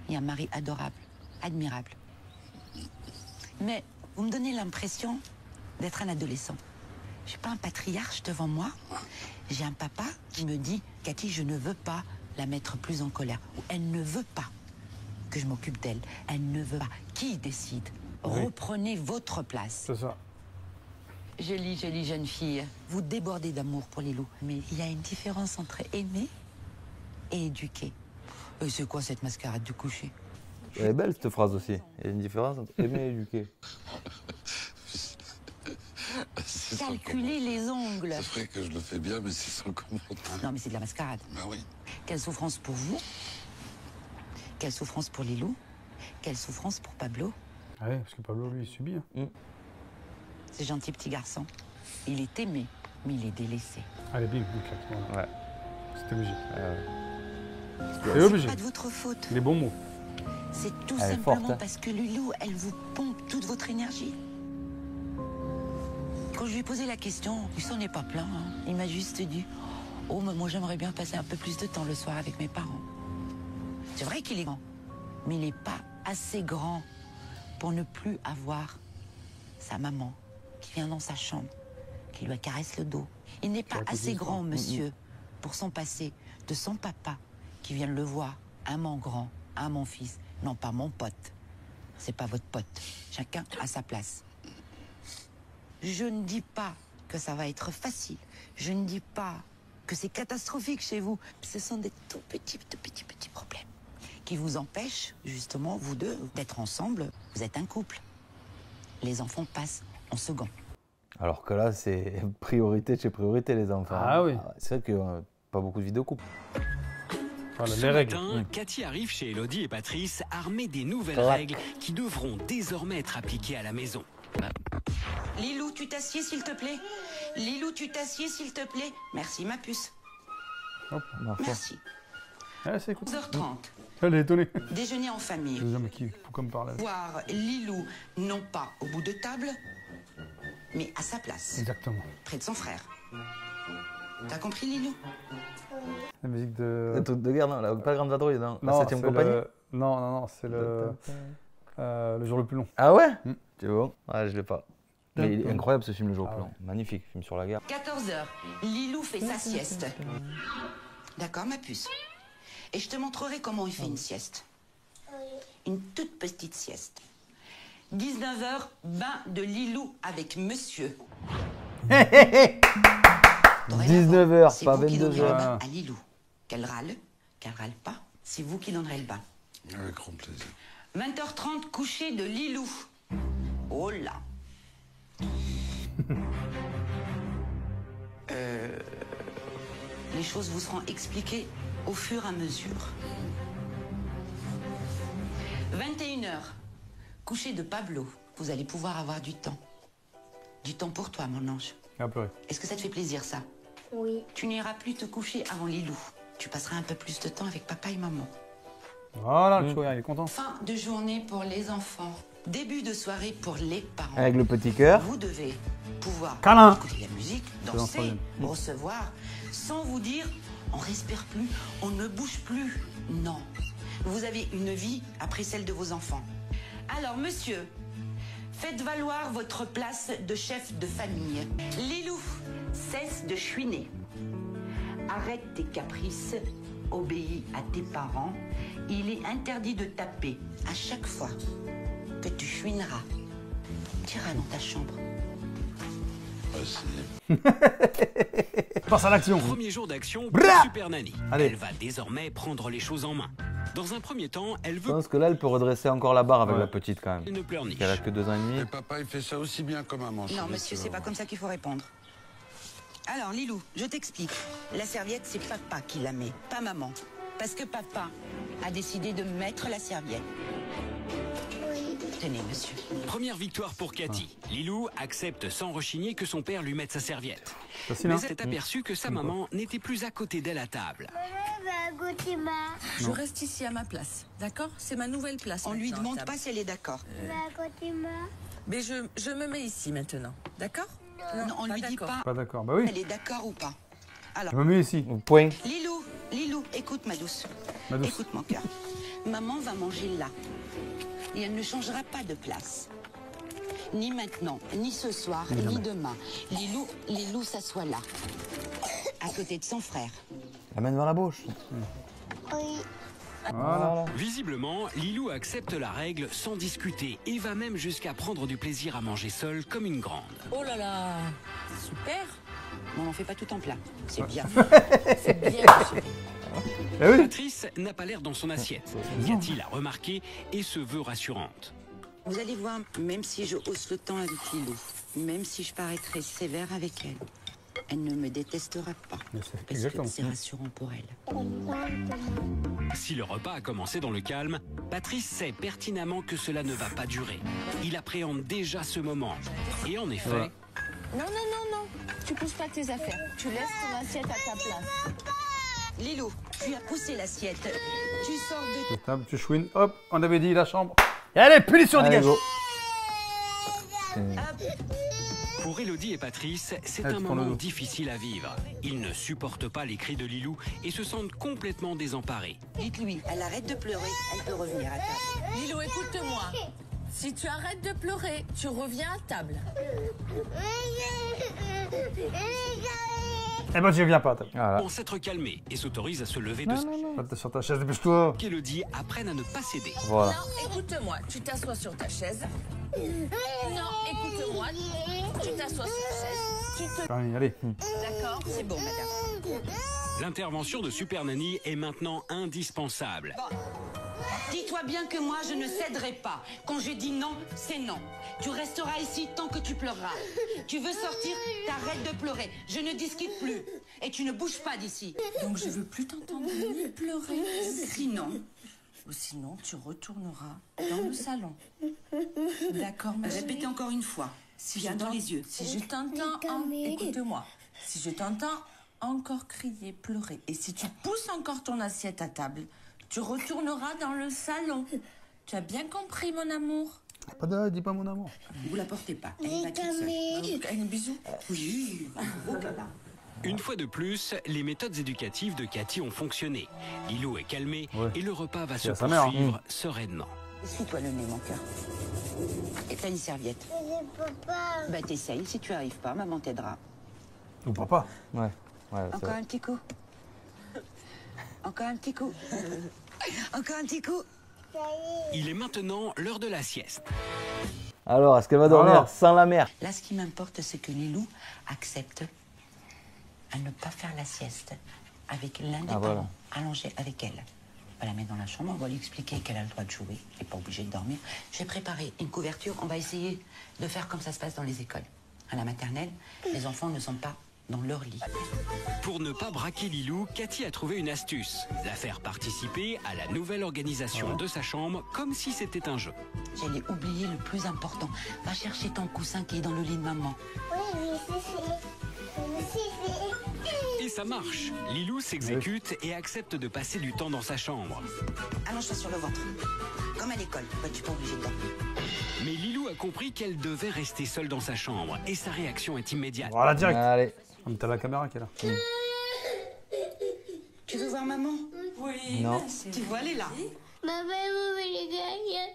Speaker 4: Et un mari adorable, admirable. Mais vous me donnez l'impression d'être un adolescent. Je suis pas un patriarche devant moi. J'ai un papa qui me dit « Cathy, je ne veux pas la mettre plus en colère. » Ou « Elle ne veut pas que je m'occupe d'elle. Elle ne veut pas. Qui décide? Reprenez votre place.
Speaker 1: C'est ça.
Speaker 4: Jolie jeune fille. Vous débordez d'amour pour Lilou. Mais il y a une différence entre aimer et éduquer. C'est quoi cette mascarade du coucher?
Speaker 2: Elle est belle cette phrase aussi. Il y a une différence entre aimer et éduquer.
Speaker 4: Calculer les ongles.
Speaker 10: C'est vrai que je le fais bien, mais c'est sans commentaire.
Speaker 4: Non, mais c'est de la mascarade.
Speaker 10: Bah oui.
Speaker 4: Quelle souffrance pour vous? Quelle souffrance pour Lilou? Quelle souffrance pour Pablo?
Speaker 1: Ah oui, parce que Pablo, lui, il subit. Hein.
Speaker 4: C'est gentil petit garçon. Il est aimé, mais il est délaissé.
Speaker 1: Allez, bim, voilà.
Speaker 2: Ouais.
Speaker 1: C'était obligé.
Speaker 4: C'est obligé. Pas de votre faute.
Speaker 1: Les bons mots.
Speaker 4: C'est tout simplement parce que Lilou, elle vous pompe toute votre énergie. Quand je lui ai posé la question, il s'en est pas plaint. Hein. Il m'a juste dit « Oh, mais moi j'aimerais bien passer un peu plus de temps le soir avec mes parents. » C'est vrai qu'il est grand, mais il n'est pas assez grand pour ne plus avoir sa maman qui vient dans sa chambre, qui lui caresse le dos. Il n'est pas assez grand, monsieur, pour s'en passer de son papa qui vient le voir. Un mon grand, un mon fils, non pas mon pote. C'est pas votre pote. Chacun a sa place. Je ne dis pas que ça va être facile. Je ne dis pas que c'est catastrophique chez vous. Ce sont des tout petits problèmes qui vous empêchent, justement, vous deux, d'être ensemble. Vous êtes un couple. Les enfants passent en second.
Speaker 2: Alors que là, c'est priorité de chez priorité, les enfants.
Speaker 1: Ah oui.
Speaker 2: C'est vrai qu'il n'y a pas beaucoup de vidéos couples.
Speaker 1: Voilà,
Speaker 8: Ce
Speaker 1: les règles.
Speaker 8: matin, Cathy arrive chez Elodie et Patrice armés des nouvelles règles qui devront désormais être appliquées à la maison.
Speaker 4: Lilou, tu t'assieds s'il te plaît. Lilou, tu t'assieds s'il te plaît. Merci ma puce.
Speaker 1: Hop,
Speaker 4: merci.
Speaker 1: Ah, c'est écoute.
Speaker 4: 11h30.
Speaker 1: Elle est étonnée.
Speaker 4: Déjeuner en famille.
Speaker 1: Mais qui, comme par là.
Speaker 4: Voir Lilou, non pas au bout de table, mais à sa place.
Speaker 1: Exactement.
Speaker 4: Près de son frère. T'as compris, Lilou?
Speaker 1: La musique de...
Speaker 2: Le truc de guerre, non, pas Grande Vadrouille, non. La 7e compagnie.
Speaker 1: Non, c'est le jour le plus long.
Speaker 2: Ah ouais? Tu vois? Ouais, je l'ai pas. Mais il est incroyable ce film, Le jour le plus long. Magnifique, film sur la guerre.
Speaker 4: 14h, Lilou fait sa sieste. D'accord, ma puce? Et je te montrerai comment il fait une sieste. Une toute petite sieste. 19h, bain de Lilou avec monsieur.
Speaker 2: 19h, pas 22h.
Speaker 4: À Lilou. Qu'elle râle pas, c'est vous qui donnerez le bain.
Speaker 10: Avec grand plaisir.
Speaker 4: 20h30, coucher de Lilou. Oh là. Les choses vous seront expliquées au fur et à mesure. 21h, coucher de Pablo. Vous allez pouvoir avoir du temps. Du temps pour toi, mon ange. Est-ce que ça te fait plaisir, ça?
Speaker 11: Oui.
Speaker 4: Tu n'iras plus te coucher avant Lilou. Tu passeras un peu plus de temps avec papa et maman.
Speaker 1: Voilà, le sourire, il est content.
Speaker 4: Fin de journée pour les enfants. Début de soirée pour les parents.
Speaker 2: Avec le petit cœur.
Speaker 4: Vous devez pouvoir écouter la musique, danser, recevoir, sans vous dire on respire plus, on ne bouge plus. Non. Vous avez une vie après celle de vos enfants. Alors, monsieur, faites valoir votre place de chef de famille. Lilou, cesse de chouiner. Arrête tes caprices, obéis à tes parents. Il est interdit de taper à chaque fois que tu chouineras. Tu iras dans ta chambre.
Speaker 1: Passe à l'action.
Speaker 8: Premier jour d'action pour Super Nanny. Elle va désormais prendre les choses en main. Dans un premier temps, elle veut...
Speaker 2: Je pense que là, elle peut redresser encore la barre avec la petite quand même.
Speaker 8: Elle ne pleurniche.
Speaker 2: Elle a que 2 ans et demi.
Speaker 10: Et papa, il fait ça aussi bien que maman.
Speaker 4: Non, monsieur, c'est pas comme ça qu'il faut répondre. Alors, Lilou, je t'explique. La serviette, c'est papa qui la met, pas maman. Parce que papa a décidé de mettre la serviette. Tenez, monsieur.
Speaker 8: Première victoire pour Cathy. Lilou accepte sans rechigner que son père lui mette sa serviette.
Speaker 1: Facile,
Speaker 8: Mais
Speaker 1: hein.
Speaker 8: elle s'est aperçue que sa maman n'était plus à côté d'elle à table.
Speaker 9: Je reste ici à ma place, d'accord? C'est ma nouvelle place.
Speaker 4: On lui demande pas si elle est d'accord.
Speaker 9: Mais je me mets ici maintenant, d'accord?
Speaker 4: Non, on lui dit pas.
Speaker 1: Pas d'accord, bah oui.
Speaker 4: Elle est d'accord ou pas. Alors,
Speaker 1: Je me mets ici.
Speaker 2: Point.
Speaker 4: Lilou, écoute ma douce.
Speaker 1: Ma douce.
Speaker 4: Écoute mon cœur. Maman va manger là. Et elle ne changera pas de place. Ni maintenant, ni ce soir, ni demain. Lilou s'assoit là. À côté de son frère.
Speaker 2: La main devant la bouche.
Speaker 11: Oui.
Speaker 1: Voilà.
Speaker 8: Visiblement, Lilou accepte la règle sans discuter et va même jusqu'à prendre du plaisir à manger seule comme une grande.
Speaker 9: Oh là là, super.
Speaker 4: On n'en fait pas tout en plat. C'est bien.
Speaker 9: C'est bien.
Speaker 1: Eh oui.
Speaker 8: Patrice n'a pas l'air dans son assiette. Cathy l'a remarqué et se veut rassurante.
Speaker 4: Vous allez voir, même si je hausse le temps avec Lilou, même si je paraîtrai sévère avec elle, elle ne me détestera pas. Parce que c'est rassurant pour elle.
Speaker 8: Si le repas a commencé dans le calme, Patrice sait pertinemment que cela ne va pas durer. Il appréhende déjà ce moment. Et en effet...
Speaker 1: Voilà.
Speaker 9: Non, non, non, non. Tu pousses pas tes affaires. Tu laisses ton assiette à ta place.
Speaker 4: Lilou, tu as poussé l'assiette. Tu sors de...
Speaker 1: Table, tu chouines. Hop, on avait dit la chambre. Et allez, punition, dégage.
Speaker 8: Pour Élodie et Patrice, c'est un moment difficile à vivre. Ils ne supportent pas les cris de Lilou et se sentent complètement désemparés.
Speaker 4: Dites-lui, elle arrête de pleurer, elle peut revenir à table.
Speaker 9: Lilou, écoute-moi. Si tu arrêtes de pleurer, tu reviens à table.
Speaker 1: Eh ben, je viens pas à table.
Speaker 8: Voilà. On s'être calmé et s'autorise à se lever de...
Speaker 1: T'es sur ta chaise, dépêche-toi.
Speaker 8: Qu'Élodie apprenne à ne pas céder.
Speaker 2: Voilà.
Speaker 9: Non, écoute-moi, tu t'assois sur ta chaise. Non, écoute-moi, tu t'assois sur ta chaise.
Speaker 1: Allez.
Speaker 9: D'accord,
Speaker 4: c'est bon, madame.
Speaker 8: L'intervention de Super Nanny est maintenant indispensable.
Speaker 4: Bon. Dis-toi bien que moi, je ne céderai pas. Quand je dis non, c'est non. Tu resteras ici tant que tu pleureras. Tu veux sortir, t'arrêtes de pleurer. Je ne discute plus. Et tu ne bouges pas d'ici.
Speaker 9: Donc je veux plus t'entendre ni pleurer.
Speaker 4: Sinon,
Speaker 9: tu retourneras dans le salon. D'accord, ma chérie.
Speaker 4: Répétez encore une fois. Bien dans les yeux.
Speaker 9: Si je t'entends, écoute-moi. Si je t'entends encore crier, pleurer, et si tu pousses encore ton assiette à table, tu retourneras dans le salon. Tu as bien compris, mon amour?
Speaker 1: Dis pas mon amour.
Speaker 4: Vous la portez pas. Elle va toute seule.
Speaker 9: Un bisou.
Speaker 4: Oui.
Speaker 8: Une fois de plus, les méthodes éducatives de Cathy ont fonctionné. Lilou est calmé et le repas va se poursuivre sereinement.
Speaker 4: Essuie-toi le nez, mon cœur. Et t'as une serviette. Bah t'essayes, si tu arrives pas, maman t'aidera.
Speaker 1: Ou papa.
Speaker 2: Ouais.
Speaker 4: Encore un petit coup. Encore un petit coup. Encore un petit coup.
Speaker 8: Il est maintenant l'heure de la sieste.
Speaker 2: Alors, est-ce qu'elle va dormir sans la mère?
Speaker 4: Là, ce qui m'importe, c'est que Lilou accepte à ne pas faire la sieste avec l'un des parents, allongé avec elle. On va la mettre dans la chambre, on va lui expliquer qu'elle a le droit de jouer, elle n'est pas obligée de dormir. J'ai préparé une couverture, on va essayer de faire comme ça se passe dans les écoles. À la maternelle, les enfants ne sont pas dans leur lit.
Speaker 8: Pour ne pas braquer Lilou, Cathy a trouvé une astuce. La faire participer à la nouvelle organisation de sa chambre comme si c'était un jeu.
Speaker 4: J'allais oublier le plus important. Va chercher ton coussin qui est dans le lit de maman.
Speaker 8: Et ça marche. Lilou s'exécute et accepte de passer du temps dans sa chambre.
Speaker 4: Allonge-toi sur le ventre. Comme à l'école. Bah, tu n'es pas obligé de dormir.
Speaker 8: Mais Lilou a compris qu'elle devait rester seule dans sa chambre et sa réaction est immédiate.
Speaker 1: Voilà, direct.
Speaker 2: Allez.
Speaker 1: T'as la caméra qui est là.
Speaker 4: Tu veux voir maman?
Speaker 9: Oui.
Speaker 2: Non.
Speaker 4: Tu vois, elle est là.
Speaker 11: Papa, il me fait des câlins.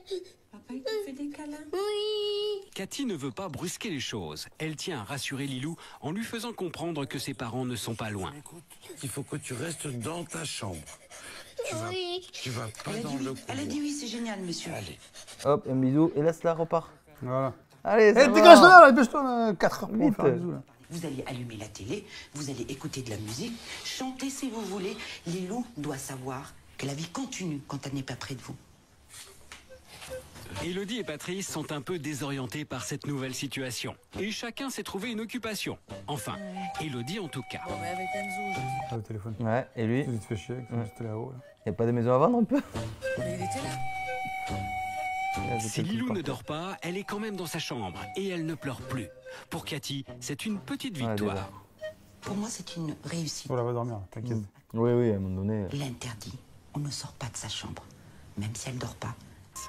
Speaker 9: Papa, il te fait des câlins?
Speaker 11: Oui.
Speaker 8: Cathy ne veut pas brusquer les choses. Elle tient à rassurer Lilou en lui faisant comprendre que ses parents ne sont pas loin.
Speaker 10: Écoute, il faut que tu restes dans ta chambre. Tu vas pas dans le couloir.
Speaker 4: Elle a dit oui, c'est génial, monsieur.
Speaker 10: Allez.
Speaker 2: Hop, un bisou et laisse-la repart.
Speaker 1: Voilà.
Speaker 2: Allez,
Speaker 1: Eh, dégage là, dépêche-toi, 4 heures pour
Speaker 2: Vite.
Speaker 1: faire un bisou là.
Speaker 4: Vous allez allumer la télé, vous allez écouter de la musique, chanter si vous voulez. Lilou doit savoir que la vie continue quand elle n'est pas près de vous.
Speaker 8: Élodie et Patrice sont un peu désorientés par cette nouvelle situation. Et chacun s'est trouvé une occupation. Enfin, Élodie en tout cas.
Speaker 9: Mais avec Enzo.
Speaker 1: Ah, le téléphone.
Speaker 2: Ouais, et lui?
Speaker 1: Tu te fais chier, c'était là-haut. Là.
Speaker 2: Y a pas de maison à vendre un peu?
Speaker 9: Mais il était là.
Speaker 8: Si Lilou ne dort pas, elle est quand même dans sa chambre et elle ne pleure plus. Pour Cathy, c'est une petite victoire.
Speaker 4: Pour moi, c'est une réussite.
Speaker 1: Oh là, va dormir, t'inquiète.
Speaker 2: Oui, à un moment donné.
Speaker 4: L'interdit, on ne sort pas de sa chambre, même si elle dort pas.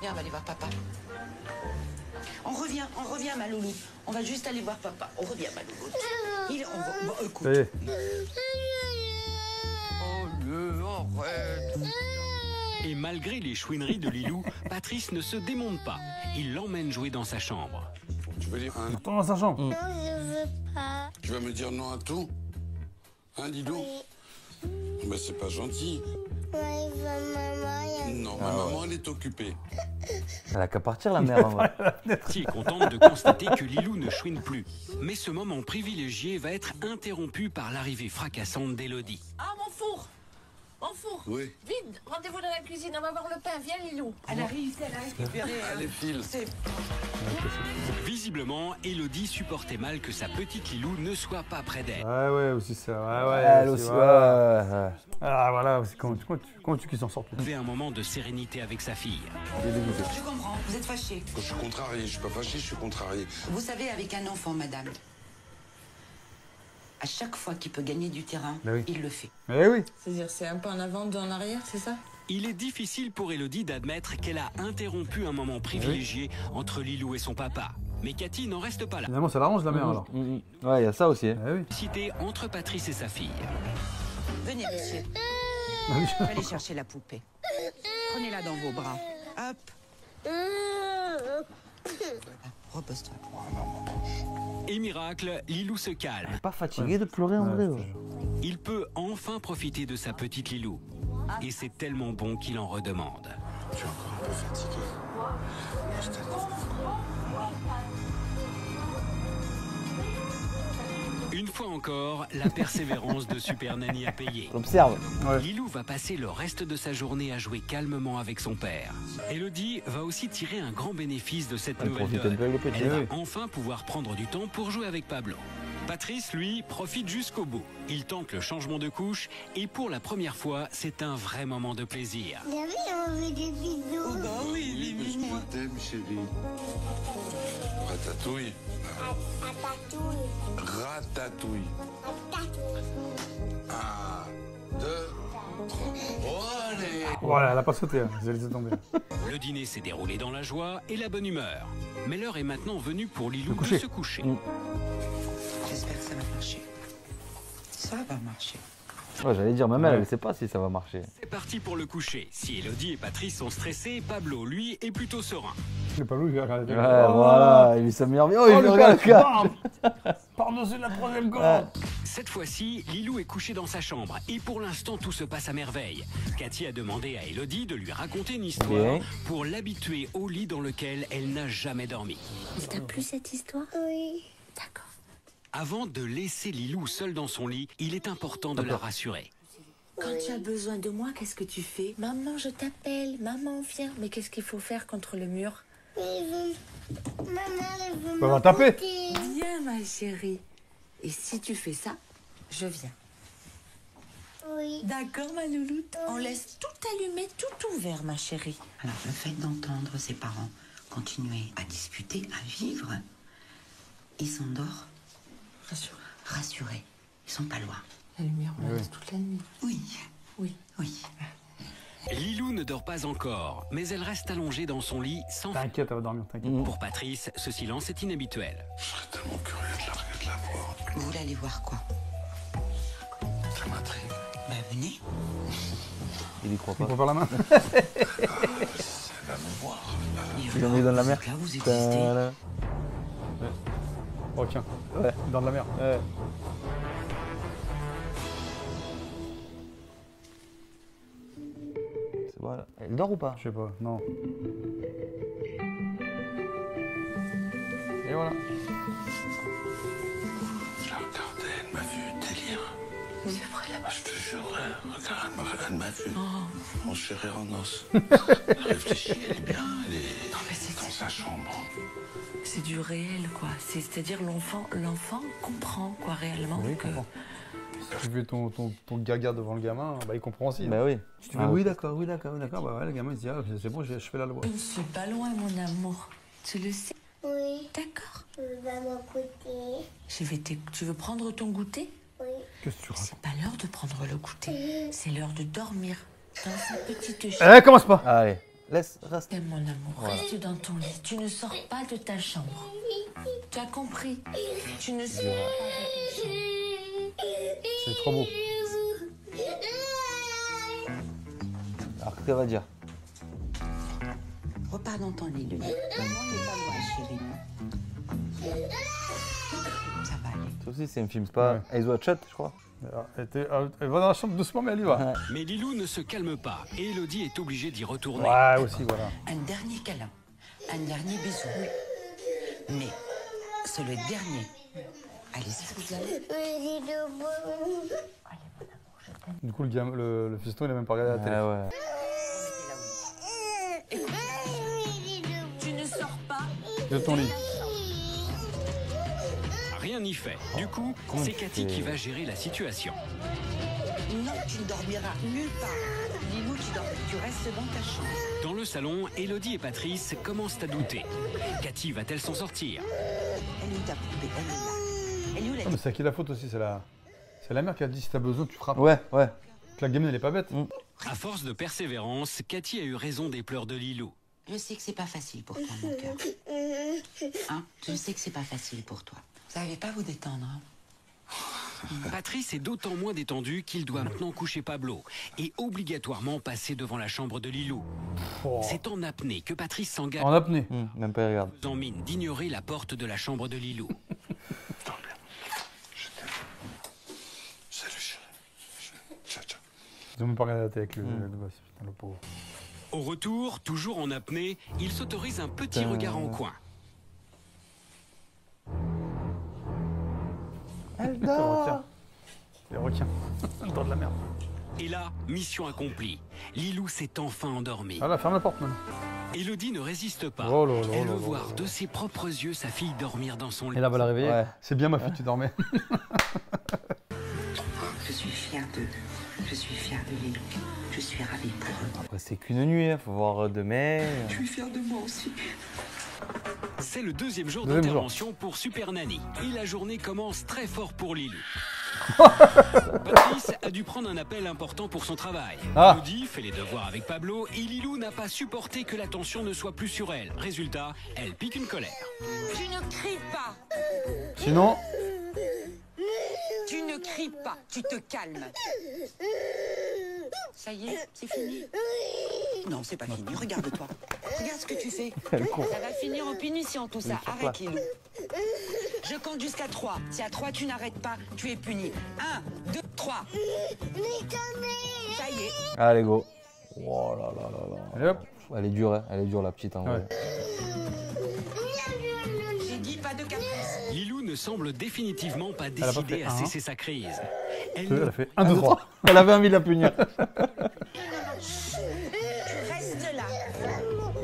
Speaker 4: Viens, on va aller voir papa. On revient, ma loulou. On va juste aller voir papa. On revient, ma loulou. Bon, écoute.
Speaker 1: Ça y est.
Speaker 8: Et malgré les chouineries de Lilou, Patrice ne se démonte pas. Il l'emmène jouer dans sa chambre.
Speaker 10: Tu veux dire un...
Speaker 1: Retourne dans sa chambre.
Speaker 11: Non, je veux pas.
Speaker 10: Tu vas me dire non à tout? Hein, Lilou? Ben, c'est pas gentil. Non, ma maman, elle est occupée.
Speaker 2: Elle a qu'à partir, la mère. En vrai.
Speaker 8: Cathy est contente de constater que Lilou ne chouine plus. Mais ce moment privilégié va être interrompu par l'arrivée fracassante d'Élodie.
Speaker 9: Ah, mon four! Mon four!
Speaker 10: Oui.
Speaker 9: Vite, rendez-vous dans la cuisine, on va voir le pain. Viens, Lilou. Elle arrive, elle a récupéré.
Speaker 10: Allez, file.
Speaker 8: Visiblement, Élodie supportait mal que sa petite Lilou ne soit pas près d'elle.
Speaker 1: Ouais, aussi ça. Ouais,
Speaker 2: Elle aussi,
Speaker 1: voilà. Ah, voilà, comment tu qu'ils s'en sortent.
Speaker 8: Il avait un moment de sérénité avec sa fille.
Speaker 4: Je comprends, vous êtes fâché.
Speaker 10: Quand je suis contrarié, je suis pas fâché, je suis contrarié.
Speaker 4: Vous savez, avec un enfant, madame, à chaque fois qu'il peut gagner du terrain, il le fait.
Speaker 1: Eh oui.
Speaker 9: C'est-à-dire, c'est un peu en avant, deux en arrière, c'est ça?
Speaker 8: Il est difficile pour Élodie d'admettre qu'elle a interrompu un moment privilégié entre Lilou et son papa. Mais Cathy n'en reste pas là.
Speaker 1: Finalement, ça l'arrange la mère alors.
Speaker 2: Ouais, il y a ça aussi.
Speaker 1: Eh oui.
Speaker 8: Cité entre Patrice et sa fille.
Speaker 4: Venez, monsieur. Allez chercher la poupée. Prenez-la dans vos bras. Hop. Repose-toi.
Speaker 8: Et miracle, Lilou se calme.
Speaker 2: Elle est pas fatiguée de pleurer en vrai.
Speaker 8: Il peut enfin profiter de sa petite Lilou. Et c'est tellement bon qu'il en redemande.
Speaker 10: Je suis encore un peu fatigué.
Speaker 8: Une fois encore, la persévérance de Super Nanny a payé.
Speaker 2: Observe.
Speaker 8: Lilou va passer le reste de sa journée à jouer calmement avec son père. Élodie va aussi tirer un grand bénéfice de cette nouvelle donne. Elle va enfin pouvoir prendre du temps pour jouer avec Pablo. Patrice, lui, profite jusqu'au bout. Il tente le changement de couche et pour la première fois, c'est un vrai moment de plaisir.
Speaker 11: on veut des bisous.
Speaker 10: Oh bah oui, parce que je t'aime, chérie. Ratatouille. Ratatouille. Un, deux, trois. Oh, allez.
Speaker 1: Voilà, elle a pas sauté, hein. J'ai laissé tomber.
Speaker 8: Le dîner s'est déroulé dans la joie et la bonne humeur. Mais l'heure est maintenant venue pour Lilou de se coucher.
Speaker 4: J'espère que ça va marcher. Ça va marcher.
Speaker 2: Ouais, j'allais dire, même elle sait pas si ça va marcher.
Speaker 8: C'est parti pour le coucher. Si Élodie et Patrice sont stressés, Pablo, lui, est plutôt serein.
Speaker 1: Le Pablo, il regarde.
Speaker 2: Ouais, voilà, il s'améliore bien. Oh, il regarde le cas.
Speaker 1: Par-dessus la troisième corde.
Speaker 8: Cette fois-ci, Lilou est couchée dans sa chambre et pour l'instant, tout se passe à merveille. Cathy a demandé à Élodie de lui raconter une histoire pour l'habituer au lit dans lequel elle n'a jamais dormi.
Speaker 6: Ça t'a plu cette histoire?
Speaker 11: Oui.
Speaker 6: D'accord.
Speaker 8: Avant de laisser Lilou seule dans son lit, il est important de la rassurer.
Speaker 9: Quand tu as besoin de moi, qu'est-ce que tu fais? Maman, je t'appelle. Maman, viens. Mais qu'est-ce qu'il faut faire contre le mur?
Speaker 11: Maman, elle veut
Speaker 1: On va taper.
Speaker 9: Viens, ma chérie. Et si tu fais ça, je viens.
Speaker 11: Oui.
Speaker 9: D'accord, ma louloute. On laisse tout allumé, tout ouvert, ma chérie.
Speaker 4: Alors, le fait d'entendre ses parents continuer à discuter, à vivre, il s'endort rassuré. Ils sont pas loin.
Speaker 9: La lumière, on la laisse toute la nuit.
Speaker 4: Oui.
Speaker 9: Oui.
Speaker 4: Oui.
Speaker 8: Lilou ne dort pas encore, mais elle reste allongée dans son lit sans...
Speaker 1: T'inquiète, elle va dormir, t'inquiète.
Speaker 8: Pour Patrice, ce silence est inhabituel.
Speaker 10: Je serais tellement curieux de la voir.
Speaker 4: Vous voulez aller voir quoi?
Speaker 10: Ça m'intrigue.
Speaker 4: Bah, venez.
Speaker 2: Il y croit pas.
Speaker 1: Il prend par la main.
Speaker 10: Elle va me voir.
Speaker 2: Tu lui donnes la mer.
Speaker 4: Là, vous existez.
Speaker 1: Oh, tiens. Ouais. Dans de la mer. Ouais.
Speaker 2: Voilà. Elle dort ou pas?
Speaker 1: Je sais pas, non. Et voilà.
Speaker 10: Je la regardais, elle m'a vu délire.
Speaker 9: C'est vrai, là-bas.
Speaker 10: Je te jure, regarde, elle m'a vu. En chair et en os. Elle réfléchit, elle est bien, elle est dans sa chambre.
Speaker 9: C'est du réel, quoi. C'est-à-dire l'enfant comprend, quoi, réellement.
Speaker 1: Oui, il comprend. Si tu fais ton gaga devant le gamin, bah il comprend aussi.
Speaker 2: Bah oui.
Speaker 1: Si tu fais oui d'accord, bah ouais, le gamin il se dit ah, c'est bon, je fais la loi.
Speaker 9: Je ne suis pas loin, mon amour. Tu le sais?
Speaker 11: Oui.
Speaker 9: D'accord.
Speaker 11: Je vais mon goûter.
Speaker 9: Tu veux prendre ton goûter?
Speaker 11: Oui.
Speaker 1: Qu'est-ce que tu racontes?
Speaker 9: C'est pas l'heure de prendre le goûter. C'est l'heure de dormir. Dans sa petite chambre.
Speaker 1: Eh, commence pas.
Speaker 2: Allez, reste.
Speaker 9: Mon amour, reste dans ton lit. Tu ne sors pas de ta chambre. Tu as compris? Tu ne sors pas de ta chambre.
Speaker 1: C'est trop beau.
Speaker 2: Alors, qu'est-ce qu'elle va dire?
Speaker 4: Repars dans ton lit, le lit. Maman n'est pas loin, chérie. Ça va aller.
Speaker 2: Ça aussi, c'est un film, c'est pas Eyes Wide Shut, je crois.
Speaker 1: Elle va dans la chambre doucement, mais elle y va.
Speaker 8: Mais Lilou ne se calme pas et Elodie est obligée d'y retourner.
Speaker 1: Ouais, aussi, voilà.
Speaker 4: Un dernier câlin, un dernier bisou. Mais c'est le dernier. Allez-y, vous allez.
Speaker 1: Du coup, le fiston, il a même pas regardé la télé.
Speaker 2: Ouais.
Speaker 9: Écoute, tu ne sors pas
Speaker 1: De ton lit.
Speaker 8: Rien n'y fait. Du coup, c'est Cathy qui va gérer la situation.
Speaker 4: Non, tu ne dormiras nulle part. Lilou, tu restes dans ta chambre.
Speaker 8: Dans le salon, Elodie et Patrice commencent à douter. Cathy va-t-elle s'en sortir?
Speaker 4: Elle est où ta poupée? Elle est là. Elle est où la...
Speaker 1: Non, mais c'est à qui la faute aussi? C'est la mère qui a dit si t'as besoin, tu frappes.
Speaker 2: Ouais.
Speaker 1: La gamine, elle est pas bête.
Speaker 8: À force de persévérance, Cathy a eu raison des pleurs de Lilou.
Speaker 4: Je sais que c'est pas facile pour toi, mon cœur. Hein? Je sais que c'est pas facile pour toi. Vous savez pas vous détendre, hein?
Speaker 8: Patrice est d'autant moins détendu qu'il doit maintenant coucher Pablo et obligatoirement passer devant la chambre de Lilou. C'est en apnée que Patrice s'engage.
Speaker 1: En apnée.
Speaker 2: Même pas, regarde.
Speaker 8: En mine d'ignorer la porte de la chambre de Lilou.
Speaker 10: Salut chérie. Ciao.
Speaker 1: Ils ont même pas regardé la télé avec le gosse, putain, le pauvre.
Speaker 8: Au retour, toujours en apnée, il s'autorise un petit regard en coin.
Speaker 1: Elle dort. Les requins. Dans de la merde.
Speaker 8: Et là, mission accomplie. Lilou s'est enfin endormie.
Speaker 1: Ah là, ferme la porte maintenant.
Speaker 8: Elodie ne résiste pas.
Speaker 1: Oh là là
Speaker 8: Elle
Speaker 1: là
Speaker 8: veut
Speaker 1: là
Speaker 8: voir
Speaker 1: là.
Speaker 8: de ses propres yeux sa fille dormir dans son lit.
Speaker 1: Et là, va la réveiller. Ouais. C'est bien, ma fille, tu dormais.
Speaker 4: Je suis fière d'eux. Je suis fière de Lilou. Je suis ravie pour eux.
Speaker 2: Après, c'est qu'une nuit, faut voir demain.
Speaker 4: Je suis fière de moi aussi.
Speaker 8: C'est le deuxième jour d'intervention pour Super Nanny. Et la journée commence très fort pour Lilou. Patrice a dû prendre un appel important pour son travail. Elodie fait les devoirs avec Pablo et Lilou n'a pas supporté que l'attention ne soit plus sur elle. Résultat, elle pique une colère.
Speaker 9: Tu ne cries pas.
Speaker 1: Sinon...
Speaker 9: Tu ne cries pas, tu te calmes.
Speaker 4: Ça y est, c'est fini. Non, c'est pas fini. Regarde-toi. Regarde ce que tu fais.
Speaker 9: Ça va finir en punition tout ça. Arrête, Lilou.
Speaker 4: Je compte jusqu'à 3. Si à 3 tu n'arrêtes pas, tu es puni. 1, 2, 3. Ça y est.
Speaker 2: Allez, go. Oh là là là là.
Speaker 1: Allez hop.
Speaker 2: Elle est dure, hein. Elle est dure, la petite, en vrai.
Speaker 4: J'ai dit pas de caprice.
Speaker 8: Lilou ne semble définitivement pas décidée à cesser sa crise.
Speaker 1: Elle a fait 1, 2, 3.
Speaker 2: Elle avait envie de la punir.
Speaker 4: Tu restes là.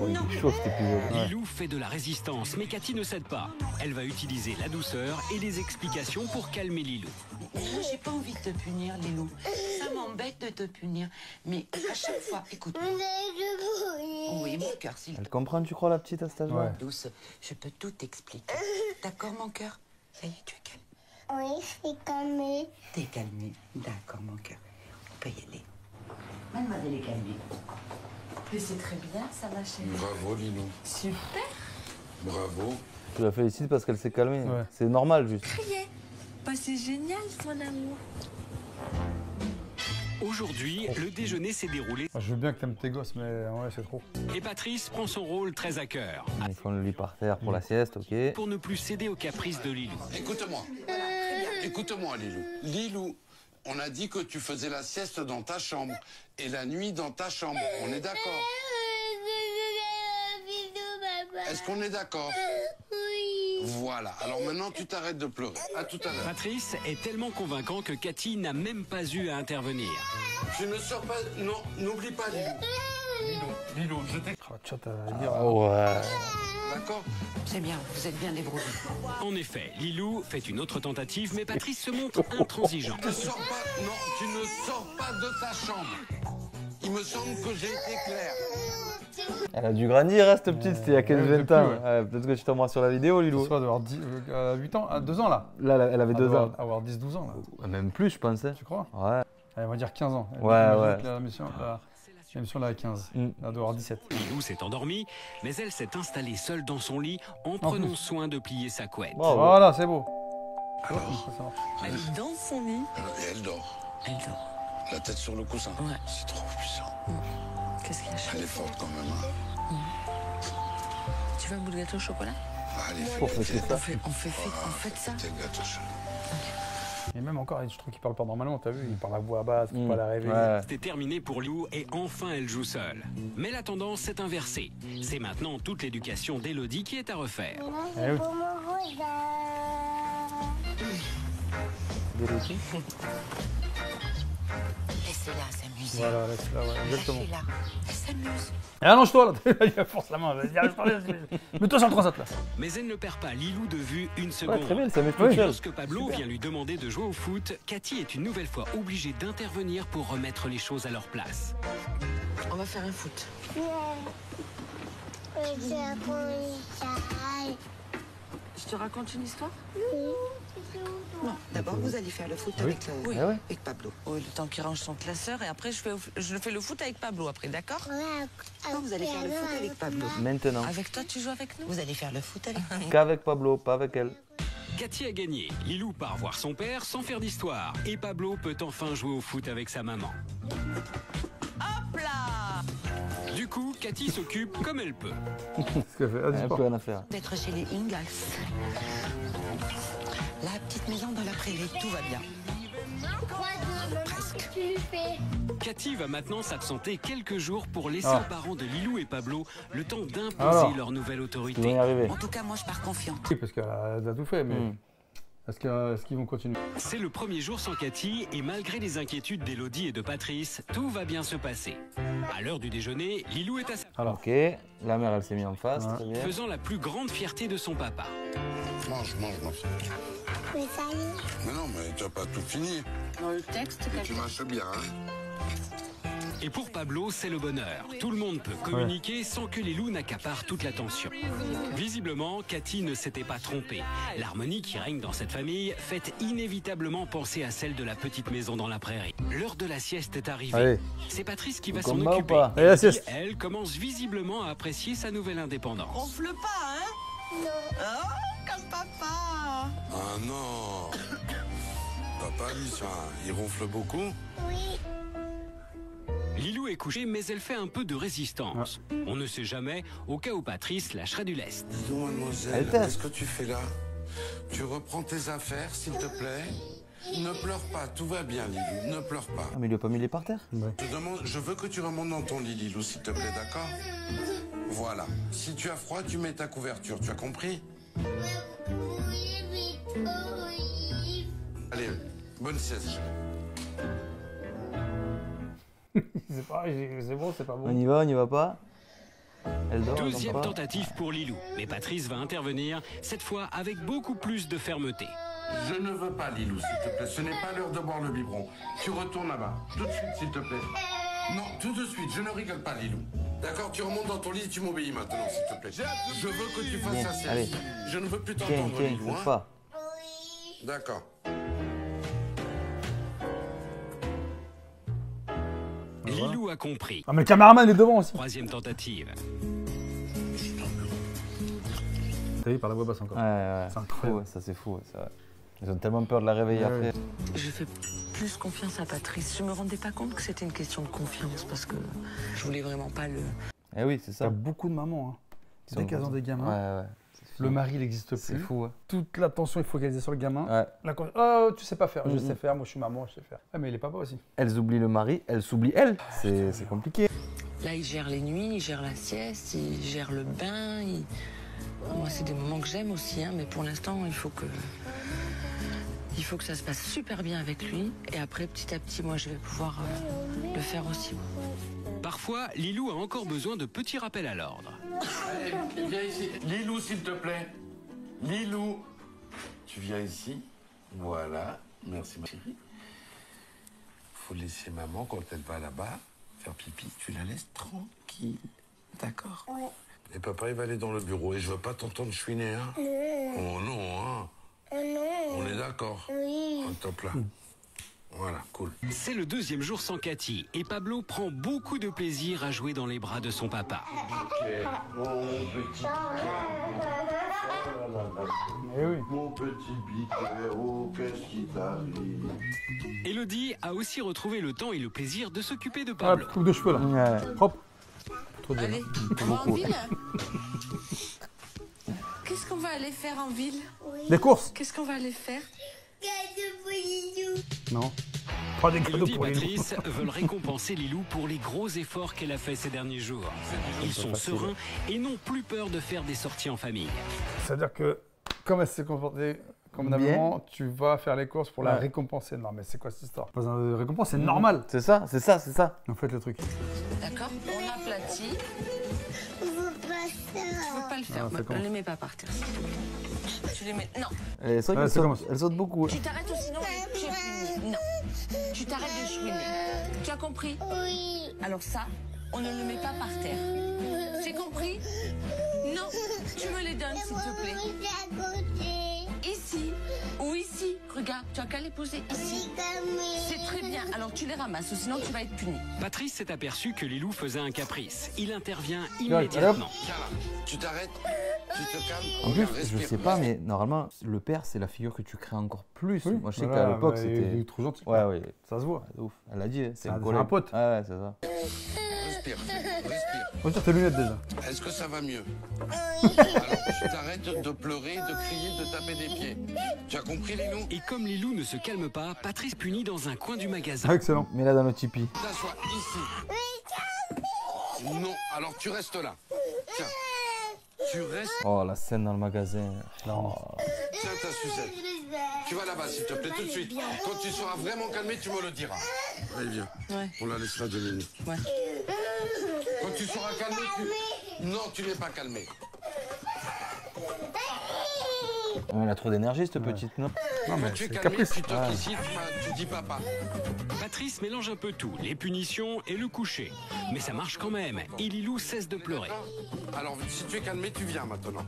Speaker 2: Non. Chaud, cet épisode.
Speaker 8: Lilou fait de la résistance, mais Cathy ne cède pas. Elle va utiliser la douceur et les explications pour calmer Lilou.
Speaker 4: Moi, j'ai pas envie de te punir, Lilou. Ça m'embête de te punir. Mais à chaque fois, écoute-moi. Oui, mon cœur, s'il te plaît.
Speaker 2: Elle comprend, tu crois, la petite, à cet âge-là?
Speaker 4: Douce, je peux tout t'expliquer. D'accord, mon cœur? Ça y est, tu es calme.
Speaker 11: Oui, je suis calmée.
Speaker 4: T'es calmée. D'accord, mon cœur. On peut y aller. Mademoiselle est calmée.
Speaker 9: Mais c'est très bien, ça, ma chérie.
Speaker 10: Bravo, Lilou.
Speaker 9: Super.
Speaker 10: Bravo.
Speaker 2: Tu la félicites parce qu'elle s'est calmée. C'est normal, juste.
Speaker 9: Bah, c'est génial, mon amour.
Speaker 8: Aujourd'hui, le déjeuner s'est déroulé.
Speaker 1: Je veux bien que t'aimes tes gosses, mais ouais, c'est trop.
Speaker 8: Et Patrice prend son rôle très à cœur.
Speaker 2: Il faut le lit par terre pour la sieste, ok.
Speaker 8: Pour ne plus céder aux caprices de Lilou.
Speaker 10: Écoute-moi. Écoute-moi, Lilou. Lilou, on a dit que tu faisais la sieste dans ta chambre et la nuit dans ta chambre. On est d'accord? Est-ce qu'on est d'accord? Oui. Voilà. Alors maintenant, tu t'arrêtes de pleurer. À tout à l'heure.
Speaker 8: Patrice est tellement convaincant que Cathy n'a même pas eu à intervenir.
Speaker 10: Tu ne sors pas... Non, n'oublie pas, Lilou. Lilou, je t'ai...
Speaker 2: Ouais.
Speaker 10: D'accord?
Speaker 4: C'est bien, vous êtes bien débrouillés.
Speaker 8: En effet, Lilou fait une autre tentative, mais Patrice se montre intransigeant.
Speaker 10: Tu ne sors pas... Non, tu ne sors pas de ta chambre. Il me semble que j'ai été clair.
Speaker 2: Elle a dû grandir, hein, cette petite, c'était il y a 15-20 ans. Peut-être que tu t'embrasses sur la vidéo, Lilou.
Speaker 1: Ça doit avoir 8 ans, 2 ans là.
Speaker 2: Là, elle avait 2 ans.
Speaker 1: Avoir 10-12 ans là.
Speaker 2: Même plus, je pensais.
Speaker 1: Tu crois?
Speaker 2: Ouais.
Speaker 1: Elle va dire 15 ans.
Speaker 2: Ouais.
Speaker 1: L'émission là à 15. Elle doit avoir 17.
Speaker 8: Lilou s'est endormie, mais elle s'est installée seule dans son lit en prenant soin de plier sa couette.
Speaker 1: Voilà, c'est beau.
Speaker 10: Alors,
Speaker 9: Elle est dans son lit.
Speaker 10: Et elle dort.
Speaker 4: Elle dort.
Speaker 10: La tête sur le coussin.
Speaker 4: Ouais.
Speaker 10: C'est trop puissant.
Speaker 9: Qu'est-ce qu'il y a?
Speaker 10: Elle est forte quand même. Hein.
Speaker 9: Tu veux un bout de gâteau au chocolat?
Speaker 10: Allez,
Speaker 2: Pour fêter ça.
Speaker 4: On fait ça.
Speaker 10: Fais le gâteau chaud.
Speaker 1: Et même encore, je trouve qu'il parle pas normalement, t'as vu, il parle à voix basse, il parle à rêver.
Speaker 8: Ouais. C'était terminé pour Lilou et enfin elle joue seule. Mais la tendance s'est inversée. C'est maintenant toute l'éducation d'Elodie qui est à refaire.
Speaker 11: Eh oui.
Speaker 4: Laissez-la s'amuser.
Speaker 1: Voilà, laisse-la, ouais, exactement.
Speaker 4: Lâchez-la, elle s'amuse.
Speaker 1: Et allonge-toi là, il force la main, mets-toi sur le transat là.
Speaker 8: Mais elle ne perd pas Lilou de vue une seconde.
Speaker 2: Très bien, elle s'amuse toute seule.
Speaker 8: Lorsque Pablo vient lui demander de jouer au foot, Cathy est une nouvelle fois obligée d'intervenir pour remettre les choses à leur place.
Speaker 9: On va faire un foot. Je te raconte une histoire?
Speaker 4: Non, d'abord vous allez faire le foot avec Pablo.
Speaker 9: Oui, le temps qu'il range son classeur et après je fais le foot avec Pablo après, d'accord?
Speaker 4: Non, vous allez faire le foot avec Pablo.
Speaker 2: Maintenant.
Speaker 9: Avec toi, tu joues avec nous?
Speaker 4: Vous allez faire le foot avec nous.
Speaker 2: Qu'avec Pablo, pas avec elle.
Speaker 8: Cathy a gagné. Lilou part voir son père sans faire d'histoire. Et Pablo peut enfin jouer au foot avec sa maman.
Speaker 9: Hop là!
Speaker 8: Du coup, Cathy s'occupe comme elle peut.
Speaker 2: Elle n'a plus rien à faire.
Speaker 4: D'être chez les Ingalls. La petite maison dans la prairie, tout va bien. Presque.
Speaker 8: Cathy va maintenant s'absenter quelques jours pour laisser aux parents de Lilou et Pablo le temps d'imposer leur nouvelle autorité.
Speaker 4: En tout cas, moi, je pars confiante.
Speaker 1: Oui, parce qu'elle a tout fait, mais est-ce qu'ils vont continuer?
Speaker 8: C'est le premier jour sans Cathy et malgré les inquiétudes d'Elodie et de Patrice, tout va bien se passer. À l'heure du déjeuner, Lilou est à sa...
Speaker 2: Ok, la mère elle s'est mise en face, très bien.
Speaker 8: Faisant la plus grande fierté de son papa.
Speaker 10: Mange, ma fille.
Speaker 11: Mais ça y est.
Speaker 10: Mais non, mais tu n'as pas tout fini.
Speaker 9: Dans le texte,
Speaker 10: Tu marches bien, hein.
Speaker 8: Et pour Pablo, c'est le bonheur. Tout le monde peut communiquer sans que Lilou n'accapare toute l'attention. Visiblement, Cathy ne s'était pas trompée. L'harmonie qui règne dans cette famille fait inévitablement penser à celle de la petite maison dans la prairie. L'heure de la sieste est arrivée. C'est Patrice qui va s'en occuper. Elle commence visiblement à apprécier sa nouvelle indépendance.
Speaker 9: Ronfle pas, hein?
Speaker 11: Non.
Speaker 9: Oh, comme papa!
Speaker 10: Ah non. Papa, lui, ça, il ronfle beaucoup?
Speaker 11: Oui.
Speaker 8: Lilou est couchée, mais elle fait un peu de résistance. On ne sait jamais, au cas où Patrice lâcherait du lest.
Speaker 10: Dis donc, mademoiselle, qu'est-ce que tu fais là? Tu reprends tes affaires, s'il te plaît? Ne pleure pas, tout va bien, Lilou, ne pleure pas.
Speaker 2: Ah, mais il lui a pas mis les parterres?
Speaker 10: Je veux que tu remontes dans ton lit, Lilou, s'il te plaît, d'accord? Voilà. Si tu as froid, tu mets ta couverture, tu as compris? Allez, bonne sieste.
Speaker 1: C'est pareil, c'est bon, c'est pas bon.
Speaker 2: On y va pas? Elle dort,
Speaker 8: Deuxième tentative pour Lilou, mais Patrice va intervenir, cette fois avec beaucoup plus de fermeté.
Speaker 10: Je ne veux pas, Lilou, s'il te plaît. Ce n'est pas l'heure de boire le biberon. Tu retournes là-bas. Tout de suite, s'il te plaît. Non, tout de suite. Je ne rigole pas, Lilou. D'accord, tu remontes dans ton lit et tu m'obéis maintenant, s'il te plaît. Je veux que tu fasses la sieste. Je ne veux plus t'entendre, Lilou. Hein? D'accord.
Speaker 8: Lilou a compris.
Speaker 1: Ah mais le caméraman est devant aussi.
Speaker 8: Troisième tentative.
Speaker 1: T'as vu, par la voix basse encore.
Speaker 2: C'est incroyable. Ça c'est fou, c'est vrai. Ils ont tellement peur de la réveiller après.
Speaker 9: Je fais plus confiance à Patrice. Je me rendais pas compte que c'était une question de confiance parce que je voulais vraiment pas le...
Speaker 2: Eh oui, c'est ça.
Speaker 1: Il y a beaucoup de mamans, hein. Dès qu'elles ont des gamins, le mari il n'existe plus.
Speaker 2: C'est fou, ouais.
Speaker 1: Toute l'attention est focalisée sur le gamin. Oh, tu sais pas faire, je sais faire, moi je suis maman, je sais faire. Ah mais il est papa aussi.
Speaker 2: Elles oublient le mari, elles s'oublient elles. C'est compliqué.
Speaker 9: Là, il gère les nuits, il gère la sieste, il gère le bain. Moi, c'est des moments que j'aime aussi, hein, mais pour l'instant, il faut que ça se passe super bien avec lui. Et après, petit à petit, moi, je vais pouvoir le faire aussi.
Speaker 8: Parfois, Lilou a encore besoin de petits rappels à l'ordre.
Speaker 10: Allez, viens ici. Lilou, s'il te plaît. Lilou. Tu viens ici. Voilà. Merci, ma chérie. Faut laisser maman, quand elle va là-bas, faire pipi. Tu la laisses tranquille. D'accord?
Speaker 11: Ouais.
Speaker 10: Et papa, il va aller dans le bureau. Et je veux pas t'entendre chouiner, hein? Oh non, hein?
Speaker 11: Non.
Speaker 10: On est d'accord?
Speaker 11: Oui.
Speaker 10: Au top là. Voilà, cool.
Speaker 8: C'est le deuxième jour sans Cathy et Pablo prend beaucoup de plaisir à jouer dans les bras de son papa.
Speaker 10: Mon petit Mon petit biquet, oh, qu'est-ce qui t'arrive?
Speaker 8: Elodie a aussi retrouvé le temps et le plaisir de s'occuper de
Speaker 1: Ah,
Speaker 8: Pablo.
Speaker 1: coupe de cheveux là. Propre. Trop dur.
Speaker 9: Allez, on va en ville. Qu'est-ce qu'on va aller faire en ville?
Speaker 1: Des courses.
Speaker 9: Qu'est-ce qu'on va aller faire?
Speaker 11: Garde de police.
Speaker 1: Non. Pas des cadeaux
Speaker 8: Elodie et
Speaker 1: pour Lilou.
Speaker 8: Patrice veulent récompenser Lilou pour les gros efforts qu'elle a fait ces derniers jours. Ils sont sereins et n'ont plus peur de faire des sorties en famille.
Speaker 1: C'est-à-dire que, comme elle s'est comportée convenablement, tu vas faire les courses pour la récompenser. Non, mais c'est quoi cette histoire? Pas une récompense, c'est normal.
Speaker 2: C'est ça, c'est ça, c'est ça.
Speaker 1: En fait, le truc.
Speaker 9: D'accord, on aplatit. Tu veux pas le faire, ne les mets pas par terre. Tu les mets. Non.
Speaker 2: C'est vrai qu'elle saute beaucoup.
Speaker 9: Tu t'arrêtes ou sinon tu es puni. Non. Tu t'arrêtes de chouiner. Tu as compris? Oui. Alors ça, on ne le met pas par terre. J'ai compris? Non. Tu me les donnes, s'il te plaît. Ici ou ici. Regarde, tu as qu'à les poser ici. C'est très bien. Alors tu les ramasses, sinon tu vas être puni.
Speaker 8: Patrice s'est aperçu que Lilou faisait un caprice. Il intervient immédiatement.
Speaker 10: Tu t'arrêtes, tu te calmes.
Speaker 2: En plus, je sais pas, mais normalement, le père, c'est la figure que tu crées encore plus. Oui, moi, je sais qu'à l'époque, c'était
Speaker 1: trop gentil.
Speaker 2: Ouais, oui.
Speaker 1: Ça se voit.
Speaker 2: Ouf. Elle a dit, c'est
Speaker 1: un pote.
Speaker 2: Ouais, c'est ça.
Speaker 10: Respire.
Speaker 1: Retire tes lunettes déjà.
Speaker 10: Est-ce que ça va mieux? Alors, tu t'arrêtes de pleurer, de crier, de taper des pieds. Tu as compris, Lilou?
Speaker 8: Et comme Lilou ne se calme pas, Patrice punit dans un coin du magasin.
Speaker 1: Excellent.
Speaker 2: Mets là dans le Tipeee.
Speaker 10: T'assois ici. Non, alors tu restes là. Tiens. Tu restes.
Speaker 2: Oh, la scène dans le magasin.
Speaker 10: Oh. Tiens ta sucette. Tu vas là-bas, s'il te plaît, tout de suite. Quand tu seras vraiment calmé, tu me le diras. Allez, viens. Ouais. On la laissera 2 minutes. Ouais. Quand tu seras calmé, Non, tu n'es pas calmé.
Speaker 2: Elle a trop d'énergie, cette petite, non?
Speaker 10: Non, mais tu es calmé, tu toques ici, tu dis papa.
Speaker 8: Patrice mélange un peu tout, les punitions et le coucher. Mais ça marche quand même, et Lilou cesse de pleurer.
Speaker 10: Alors, si tu es calmé, tu viens maintenant.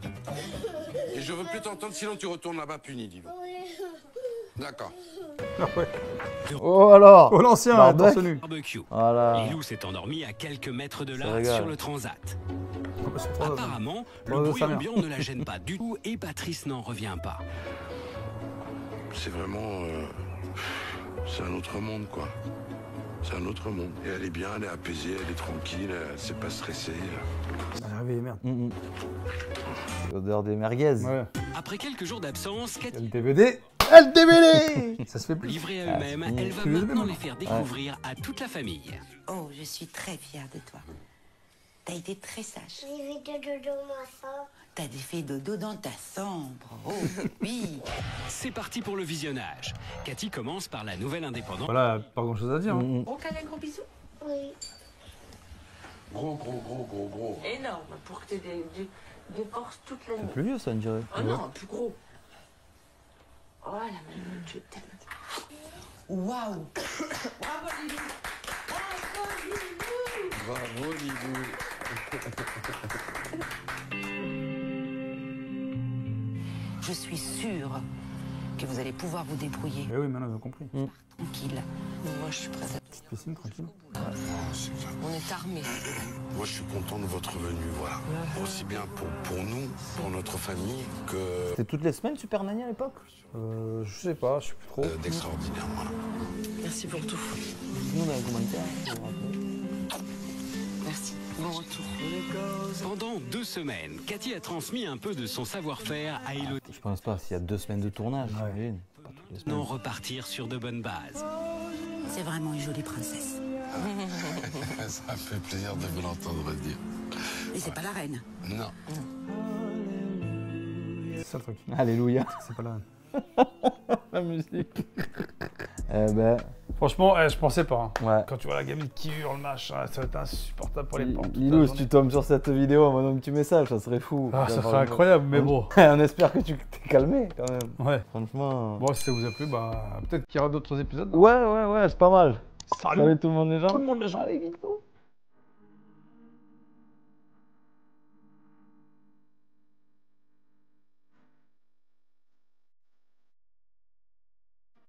Speaker 10: Et je veux plus t'entendre, sinon tu retournes là-bas puni, Lilou. D'accord.
Speaker 2: Oh alors!
Speaker 1: Oh l'ancien, torse nu.
Speaker 8: Barbecue.
Speaker 2: Voilà.
Speaker 8: Lilou s'est endormi à quelques mètres de là, sur le transat. Apparemment, le bruit ambiant ne la gêne pas du tout et Patrice n'en revient pas.
Speaker 10: C'est vraiment... c'est un autre monde, quoi. C'est un autre monde. Et elle est bien, elle est apaisée, elle est tranquille, elle s'est pas stressée.
Speaker 1: Elle est réveillée, merde.
Speaker 2: L'odeur des merguez.
Speaker 1: Ouais.
Speaker 8: Après quelques jours d'absence, Cathy...
Speaker 1: LDVD. LDVD. Ça se fait plus.
Speaker 8: Livrée à eux-mêmes, elle va maintenant les faire découvrir à toute la famille.
Speaker 4: Oh, je suis très fière de toi. T'as été très sage.
Speaker 11: J'ai fait dodo dans ma chambre.
Speaker 4: T'as fait dodo dans ta chambre. Oh, oui.
Speaker 8: C'est parti pour le visionnage. Cathy commence par la nouvelle indépendante.
Speaker 1: Voilà, pas grand-chose à dire. Hein.
Speaker 9: Gros câlin, gros bisous.
Speaker 11: Oui.
Speaker 10: Gros.
Speaker 9: Énorme, pour que tu aies des forces toute la nuit.
Speaker 2: C'est plus vieux, ça, on dirait.
Speaker 9: Oh non, plus gros. Oh, la maman, je t'aime.
Speaker 4: Waouh.
Speaker 9: Bravo, Lilou.
Speaker 10: Bravo, Lilou.
Speaker 4: Je suis sûre que vous allez pouvoir vous débrouiller.
Speaker 1: Eh oui, maintenant, j'ai compris.
Speaker 4: Tranquille. Moi, je suis prête.
Speaker 1: Petite piscine, tranquille.
Speaker 9: On est armés.
Speaker 10: Moi, je suis content de votre venue, voilà. Aussi bien pour nous, pour notre famille, que...
Speaker 2: C'était toutes les semaines, Super Nanny, à l'époque?
Speaker 1: Je sais pas, je sais plus trop.
Speaker 10: D'extraordinaire, voilà.
Speaker 9: Merci pour tout.
Speaker 2: Nous, on a un commentaire.
Speaker 9: Merci. Bon retour.
Speaker 8: Pendant 2 semaines, Cathy a transmis un peu de son savoir-faire à Elodie.
Speaker 2: Je pense pas, s'il y a 2 semaines de tournage, j'imagine. Pas toutes les semaines.
Speaker 8: Non, repartir sur de bonnes bases.
Speaker 4: C'est vraiment une jolie princesse.
Speaker 10: Ça fait plaisir de vous l'entendre dire.
Speaker 4: Et c'est pas la reine.
Speaker 10: Non.
Speaker 1: C'est ça le truc.
Speaker 2: Alléluia.
Speaker 1: C'est pas la reine.
Speaker 2: La musique. Eh ben...
Speaker 1: Franchement, je pensais pas. Hein.
Speaker 2: Ouais.
Speaker 1: Quand tu vois la gamine qui hurle, machin, ça va être insupportable pour les parents.
Speaker 2: Lilou, si tu tombes sur cette vidéo, envoie un petit message, ça serait fou.
Speaker 1: Ah, ça serait incroyable, mais bon.
Speaker 2: On espère que tu t'es calmé quand même.
Speaker 1: Ouais.
Speaker 2: Franchement.
Speaker 1: Bon, si ça vous a plu, bah peut-être qu'il y aura d'autres épisodes.
Speaker 2: Ouais, c'est pas mal.
Speaker 1: Salut
Speaker 2: tout le monde les gens.
Speaker 1: Tout le monde les gens.
Speaker 2: Allez, vite.